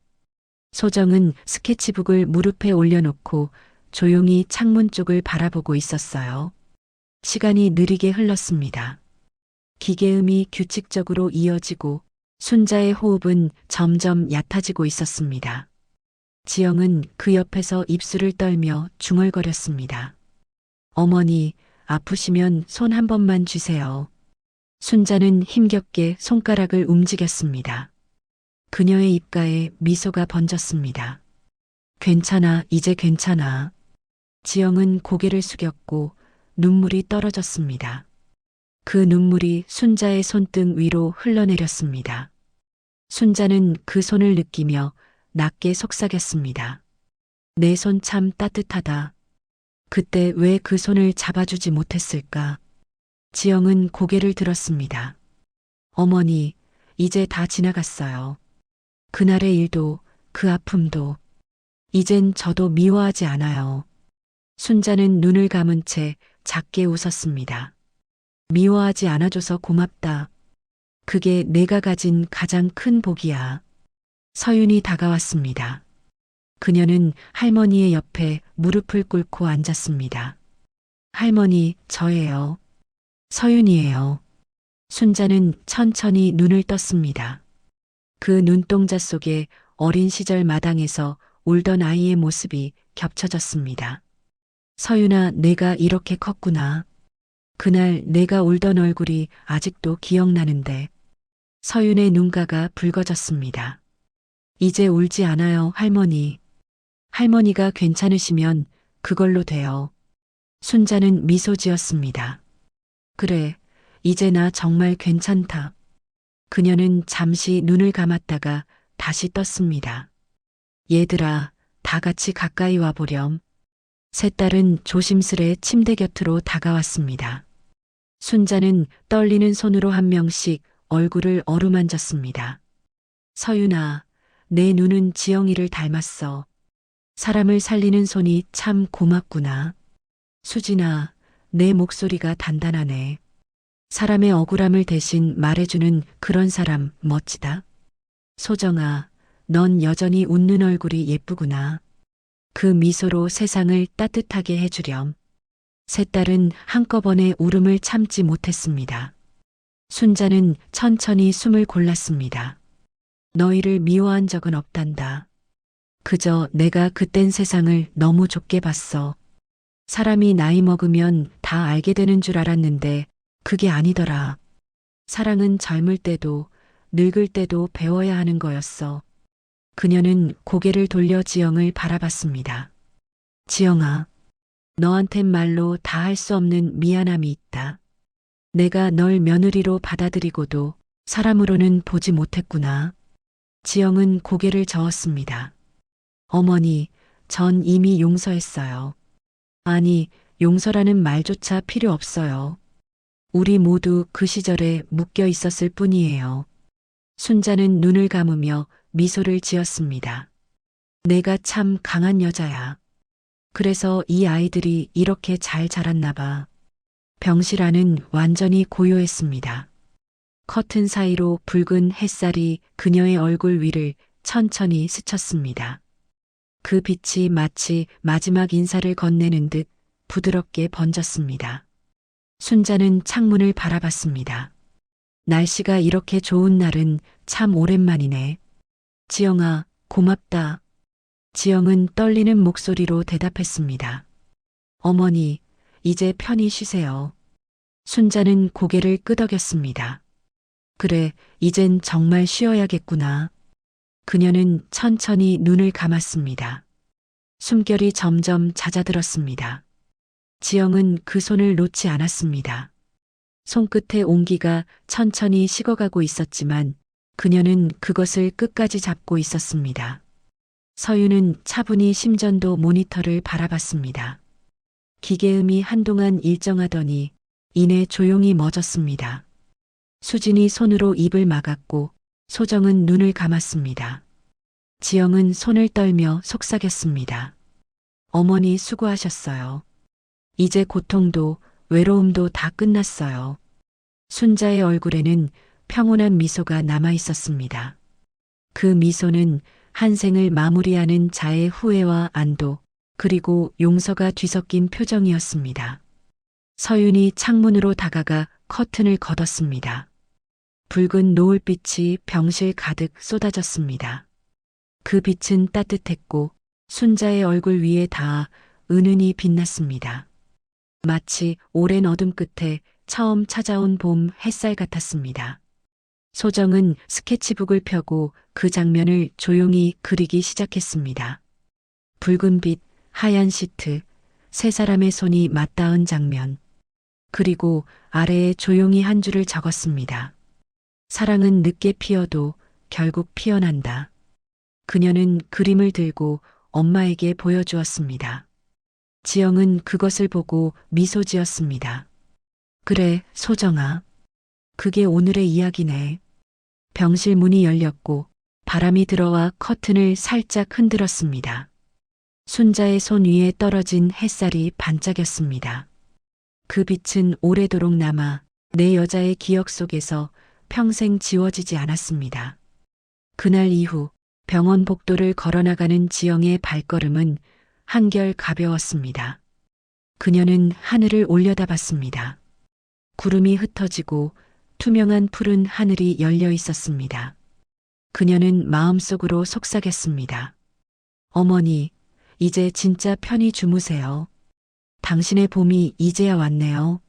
소정은 스케치북을 무릎에 올려놓고 조용히 창문 쪽을 바라보고 있었어요. 시간이 느리게 흘렀습니다. 기계음이 규칙적으로 이어지고 순자의 호흡은 점점 얕아지고 있었습니다. 지영은 그 옆에서 입술을 떨며 중얼거렸습니다. 어머니, 아프시면 손 한 번만 쥐세요. 순자는 힘겹게 손가락을 움직였습니다. 그녀의 입가에 미소가 번졌습니다. 괜찮아, 이제 괜찮아. 지영은 고개를 숙였고 눈물이 떨어졌습니다. 그 눈물이 순자의 손등 위로 흘러내렸습니다. 순자는 그 손을 느끼며 낮게 속삭였습니다. 내 손 참 따뜻하다. 그때 왜 그 손을 잡아주지 못했을까? 지영은 고개를 들었습니다. 어머니, 이제 다 지나갔어요. 그날의 일도 그 아픔도 이젠 저도 미워하지 않아요. 순자는 눈을 감은 채 작게 웃었습니다. 미워하지 않아줘서 고맙다. 그게 내가 가진 가장 큰 복이야. 서윤이 다가왔습니다. 그녀는 할머니의 옆에 무릎을 꿇고 앉았습니다. 할머니, 저예요. 서윤이에요. 순자는 천천히 눈을 떴습니다. 그 눈동자 속에 어린 시절 마당에서 울던 아이의 모습이 겹쳐졌습니다. 서윤아, 내가 이렇게 컸구나. 그날 내가 울던 얼굴이 아직도 기억나는데. 서윤의 눈가가 붉어졌습니다. 이제 울지 않아요, 할머니. 할머니가 괜찮으시면 그걸로 돼요. 순자는 미소 지었습니다. 그래, 이제 나 정말 괜찮다. 그녀는 잠시 눈을 감았다가 다시 떴습니다. 얘들아, 다 같이 가까이 와보렴. 셋 딸은 조심스레 침대 곁으로 다가왔습니다. 순자는 떨리는 손으로 한 명씩 얼굴을 어루만졌습니다. 서윤아, 내 눈은 지영이를 닮았어. 사람을 살리는 손이 참 고맙구나. 수진아, 내 목소리가 단단하네. 사람의 억울함을 대신 말해주는 그런 사람 멋지다. 소정아, 넌 여전히 웃는 얼굴이 예쁘구나. 그 미소로 세상을 따뜻하게 해주렴. 셋 딸은 한꺼번에 울음을 참지 못했습니다. 순자는 천천히 숨을 골랐습니다. 너희를 미워한 적은 없단다. 그저 내가 그땐 세상을 너무 좁게 봤어. 사람이 나이 먹으면 다 알게 되는 줄 알았는데 그게 아니더라. 사랑은 젊을 때도 늙을 때도 배워야 하는 거였어. 그녀는 고개를 돌려 지영을 바라봤습니다. 지영아, 너한텐 말로 다 할 수 없는 미안함이 있다. 내가 널 며느리로 받아들이고도 사람으로는 보지 못했구나. 지영은 고개를 저었습니다. 어머니, 전 이미 용서했어요. 아니, 용서라는 말조차 필요 없어요. 우리 모두 그 시절에 묶여 있었을 뿐이에요. 순자는 눈을 감으며 미소를 지었습니다. 내가 참 강한 여자야. 그래서 이 아이들이 이렇게 잘 자랐나 봐. 병실 안은 완전히 고요했습니다. 커튼 사이로 붉은 햇살이 그녀의 얼굴 위를 천천히 스쳤습니다. 그 빛이 마치 마지막 인사를 건네는 듯 부드럽게 번졌습니다. 순자는 창문을 바라봤습니다. 날씨가 이렇게 좋은 날은 참 오랜만이네. 지영아, 고맙다. 지영은 떨리는 목소리로 대답했습니다. 어머니, 이제 편히 쉬세요. 순자는 고개를 끄덕였습니다. 그래, 이젠 정말 쉬어야겠구나. 그녀는 천천히 눈을 감았습니다. 숨결이 점점 잦아들었습니다. 지영은 그 손을 놓지 않았습니다. 손끝의 온기가 천천히 식어가고 있었지만 그녀는 그것을 끝까지 잡고 있었습니다. 서윤은 차분히 심전도 모니터를 바라봤습니다. 기계음이 한동안 일정하더니 이내 조용히 멎었습니다. 수진이 손으로 입을 막았고 소정은 눈을 감았습니다. 지영은 손을 떨며 속삭였습니다. 어머니 수고하셨어요. 이제 고통도 외로움도 다 끝났어요. 순자의 얼굴에는 평온한 미소가 남아 있었습니다. 그 미소는 한 생을 마무리하는 자의 후회와 안도, 그리고 용서가 뒤섞인 표정이었습니다. 서윤이 창문으로 다가가 커튼을 걷었습니다. 붉은 노을빛이 병실 가득 쏟아졌습니다. 그 빛은 따뜻했고 순자의 얼굴 위에 닿아 은은히 빛났습니다. 마치 오랜 어둠 끝에 처음 찾아온 봄 햇살 같았습니다. 소정은 스케치북을 펴고 그 장면을 조용히 그리기 시작했습니다. 붉은 빛, 하얀 시트, 세 사람의 손이 맞닿은 장면. 그리고 아래에 조용히 한 줄을 적었습니다. 사랑은 늦게 피어도 결국 피어난다. 그녀는 그림을 들고 엄마에게 보여주었습니다. 지영은 그것을 보고 미소 지었습니다. 그래, 소정아. 그게 오늘의 이야기네. 병실 문이 열렸고 바람이 들어와 커튼을 살짝 흔들었습니다. 순자의 손 위에 떨어진 햇살이 반짝였습니다. 그 빛은 오래도록 남아 내 여자의 기억 속에서 평생 지워지지 않았습니다. 그날 이후 병원 복도를 걸어나가는 지영의 발걸음은 한결 가벼웠습니다. 그녀는 하늘을 올려다봤습니다. 구름이 흩어지고 투명한 푸른 하늘이 열려 있었습니다. 그녀는 마음속으로 속삭였습니다. 어머니, 이제 진짜 편히 주무세요. 당신의 봄이 이제야 왔네요.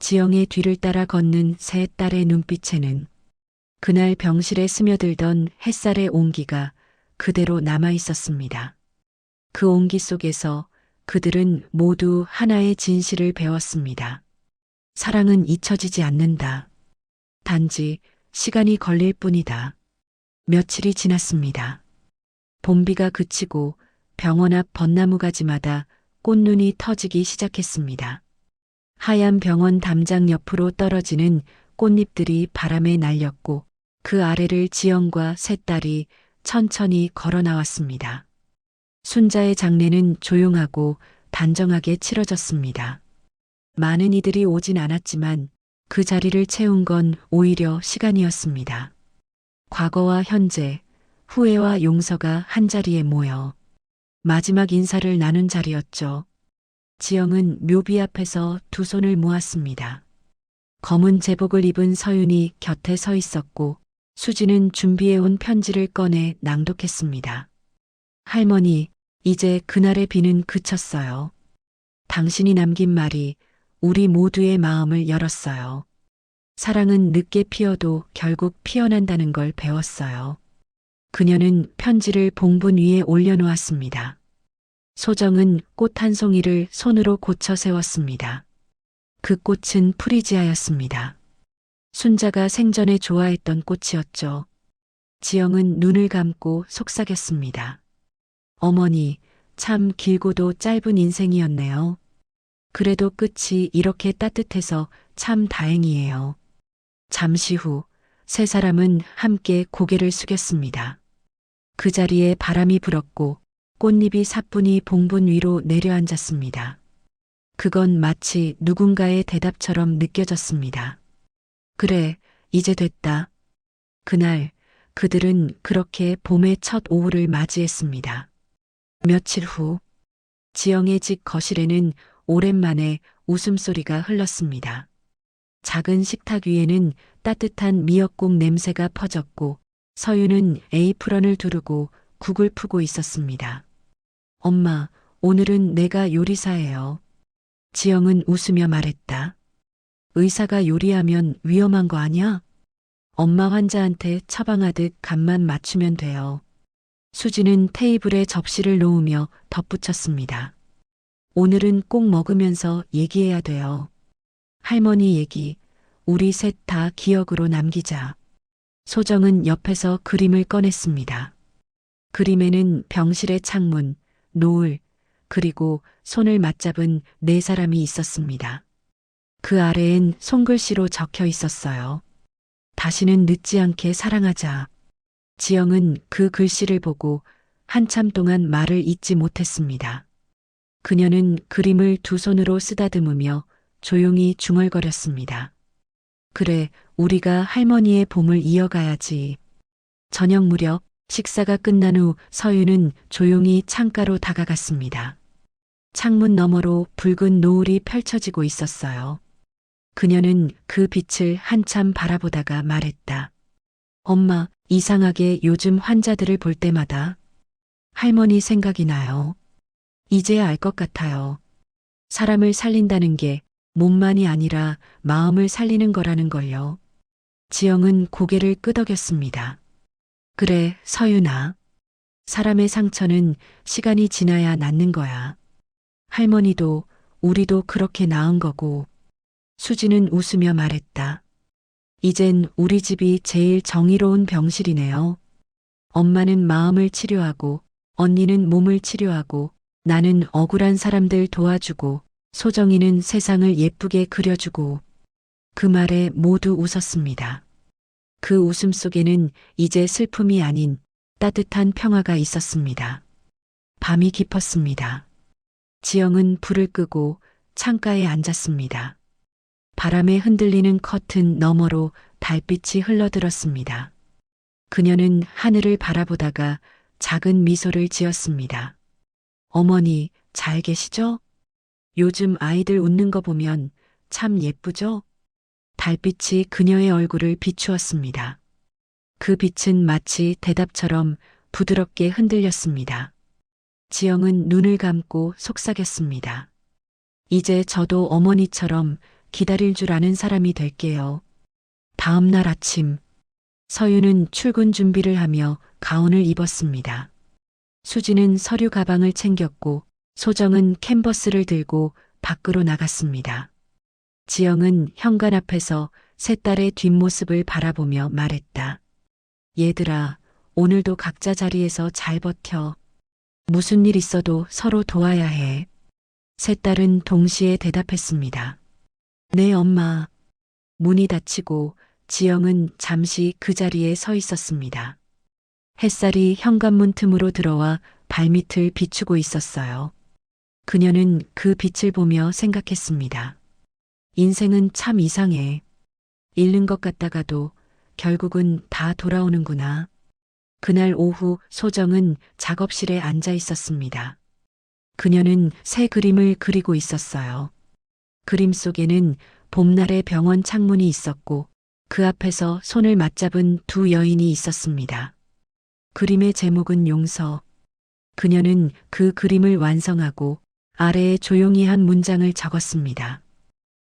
지영의 뒤를 따라 걷는 세 딸의 눈빛에는 그날 병실에 스며들던 햇살의 온기가 그대로 남아 있었습니다. 그 온기 속에서 그들은 모두 하나의 진실을 배웠습니다. 사랑은 잊혀지지 않는다. 단지 시간이 걸릴 뿐이다. 며칠이 지났습니다. 봄비가 그치고 병원 앞 벚나무 가지마다 꽃눈이 터지기 시작했습니다. 하얀 병원 담장 옆으로 떨어지는 꽃잎들이 바람에 날렸고 그 아래를 지영과 세 딸이 천천히 걸어 나왔습니다. 순자의 장례는 조용하고 단정하게 치러졌습니다. 많은 이들이 오진 않았지만 그 자리를 채운 건 오히려 시간이었습니다. 과거와 현재, 후회와 용서가 한자리에 모여 마지막 인사를 나눈 자리였죠. 지영은 묘비 앞에서 두 손을 모았습니다. 검은 제복을 입은 서윤이 곁에 서 있었고 수지는 준비해온 편지를 꺼내 낭독했습니다. 할머니, 이제 그날의 비는 그쳤어요. 당신이 남긴 말이 우리 모두의 마음을 열었어요. 사랑은 늦게 피어도 결국 피어난다는 걸 배웠어요. 그녀는 편지를 봉분 위에 올려놓았습니다. 소정은 꽃 한 송이를 손으로 고쳐 세웠습니다. 그 꽃은 프리지아였습니다. 순자가 생전에 좋아했던 꽃이었죠. 지영은 눈을 감고 속삭였습니다. 어머니, 참 길고도 짧은 인생이었네요. 그래도 끝이 이렇게 따뜻해서 참 다행이에요. 잠시 후 세 사람은 함께 고개를 숙였습니다. 그 자리에 바람이 불었고 꽃잎이 사뿐히 봉분 위로 내려앉았습니다. 그건 마치 누군가의 대답처럼 느껴졌습니다. 그래, 이제 됐다. 그날 그들은 그렇게 봄의 첫 오후를 맞이했습니다. 며칠 후 지영의 집 거실에는 오랜만에 웃음소리가 흘렀습니다. 작은 식탁 위에는 따뜻한 미역국 냄새가 퍼졌고 서윤은 에이프런을 두르고 국을 푸고 있었습니다. 엄마, 오늘은 내가 요리사예요. 지영은 웃으며 말했다. 의사가 요리하면 위험한 거 아니야? 엄마 환자한테 처방하듯 간만 맞추면 돼요. 수지는 테이블에 접시를 놓으며 덧붙였습니다. 오늘은 꼭 먹으면서 얘기해야 돼요. 할머니 얘기, 우리 셋 다 기억으로 남기자. 소정은 옆에서 그림을 꺼냈습니다. 그림에는 병실의 창문, 노을, 그리고 손을 맞잡은 네 사람이 있었습니다. 그 아래엔 손글씨로 적혀 있었어요. 다시는 늦지 않게 사랑하자. 지영은 그 글씨를 보고 한참 동안 말을 잇지 못했습니다. 그녀는 그림을 두 손으로 쓰다듬으며 조용히 중얼거렸습니다. 그래, 우리가 할머니의 봄을 이어가야지. 저녁 무렵 식사가 끝난 후 서유는 조용히 창가로 다가갔습니다. 창문 너머로 붉은 노을이 펼쳐지고 있었어요. 그녀는 그 빛을 한참 바라보다가 말했다. 엄마, 이상하게 요즘 환자들을 볼 때마다 할머니 생각이 나요. 이제야 알 것 같아요. 사람을 살린다는 게 몸만이 아니라 마음을 살리는 거라는 걸요. 지영은 고개를 끄덕였습니다. 그래, 서윤아. 사람의 상처는 시간이 지나야 낫는 거야. 할머니도 우리도 그렇게 나은 거고. 수지는 웃으며 말했다. 이젠 우리 집이 제일 정의로운 병실이네요. 엄마는 마음을 치료하고, 언니는 몸을 치료하고, 나는 억울한 사람들 도와주고, 소정이는 세상을 예쁘게 그려주고. 그 말에 모두 웃었습니다. 그 웃음 속에는 이제 슬픔이 아닌 따뜻한 평화가 있었습니다. 밤이 깊었습니다. 지영은 불을 끄고 창가에 앉았습니다. 바람에 흔들리는 커튼 너머로 달빛이 흘러들었습니다. 그녀는 하늘을 바라보다가 작은 미소를 지었습니다. 어머니, 잘 계시죠? 요즘 아이들 웃는 거 보면 참 예쁘죠? 달빛이 그녀의 얼굴을 비추었습니다. 그 빛은 마치 대답처럼 부드럽게 흔들렸습니다. 지영은 눈을 감고 속삭였습니다. 이제 저도 어머니처럼 기다릴 줄 아는 사람이 될게요. 다음 날 아침, 서유는 출근 준비를 하며 가운을 입었습니다. 수지는 서류 가방을 챙겼고 소정은 캔버스를 들고 밖으로 나갔습니다. 지영은 현관 앞에서 세 딸의 뒷모습을 바라보며 말했다. 얘들아, 오늘도 각자 자리에서 잘 버텨. 무슨 일 있어도 서로 도와야 해. 세 딸은 동시에 대답했습니다. 네, 엄마. 문이 닫히고 지영은 잠시 그 자리에 서 있었습니다. 햇살이 현관문 틈으로 들어와 발밑을 비추고 있었어요. 그녀는 그 빛을 보며 생각했습니다. 인생은 참 이상해. 잃는 것 같다가도 결국은 다 돌아오는구나. 그날 오후 소정은 작업실에 앉아 있었습니다. 그녀는 새 그림을 그리고 있었어요. 그림 속에는 봄날의 병원 창문이 있었고 그 앞에서 손을 맞잡은 두 여인이 있었습니다. 그림의 제목은 용서. 그녀는 그 그림을 완성하고 아래에 조용히 한 문장을 적었습니다.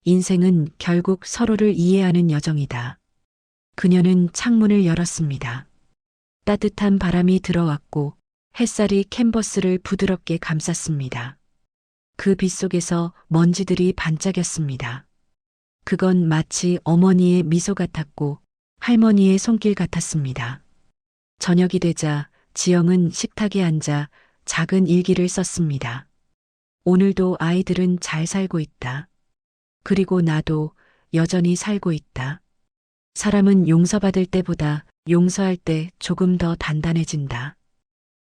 인생은 결국 서로를 이해하는 여정이다. 그녀는 창문을 열었습니다. 따뜻한 바람이 들어왔고 햇살이 캔버스를 부드럽게 감쌌습니다. 그 빛 속에서 먼지들이 반짝였습니다. 그건 마치 어머니의 미소 같았고 할머니의 손길 같았습니다. 저녁이 되자 지영은 식탁에 앉아 작은 일기를 썼습니다. 오늘도 아이들은 잘 살고 있다. 그리고 나도 여전히 살고 있다. 사람은 용서받을 때보다 용서할 때 조금 더 단단해진다.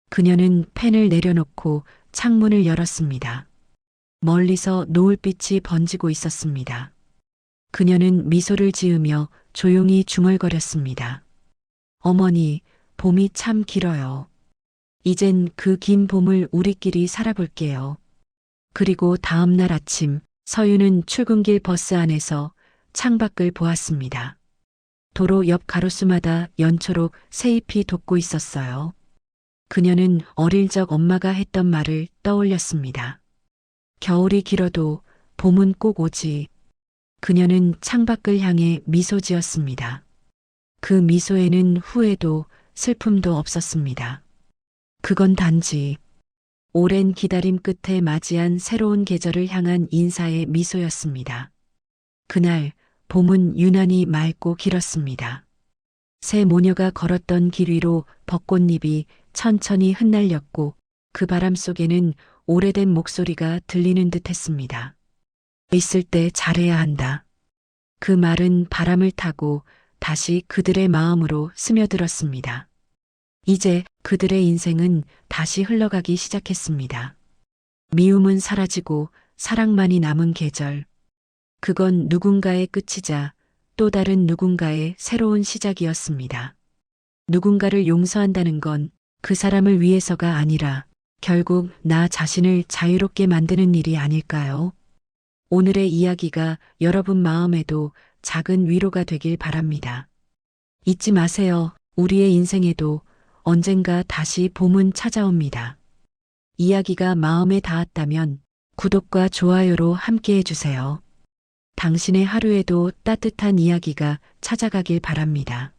그녀는 펜을 내려놓고 창문을 열었습니다. 멀리서 노을빛이 번지고 있었습니다. 그녀는 미소를 지으며 조용히 중얼거렸습니다. 어머니, 봄이 참 길어요. 이젠 그 긴 봄을 우리끼리 살아볼게요. 그리고 다음 날 아침 서유는 출근길 버스 안에서 창밖을 보았습니다. 도로 옆 가로수마다 연초록 새잎이 돋고 있었어요. 그녀는 어릴 적 엄마가 했던 말을 떠올렸습니다. 겨울이 길어도 봄은 꼭 오지. 그녀는 창밖을 향해 미소 지었습니다. 그 미소에는 후회도 슬픔도 없었습니다. 그건 단지 오랜 기다림 끝에 맞이한 새로운 계절을 향한 인사의 미소였습니다. 그날 봄은 유난히 맑고 길었습니다. 새 모녀가 걸었던 길 위로 벚꽃잎이 천천히 흩날렸고 그 바람 속에는 오래된 목소리가 들리는 듯 했습니다. 있을 때 잘해야 한다. 그 말은 바람을 타고 다시 그들의 마음으로 스며들었습니다. 이제 그들의 인생은 다시 흘러가기 시작했습니다. 미움은 사라지고 사랑만이 남은 계절. 그건 누군가의 끝이자 또 다른 누군가의 새로운 시작이었습니다. 누군가를 용서한다는 건 그 사람을 위해서가 아니라 결국 나 자신을 자유롭게 만드는 일이 아닐까요? 오늘의 이야기가 여러분 마음에도 작은 위로가 되길 바랍니다. 잊지 마세요. 우리의 인생에도 언젠가 다시 봄은 찾아옵니다. 이야기가 마음에 닿았다면 구독과 좋아요로 함께 해주세요. 당신의 하루에도 따뜻한 이야기가 찾아가길 바랍니다.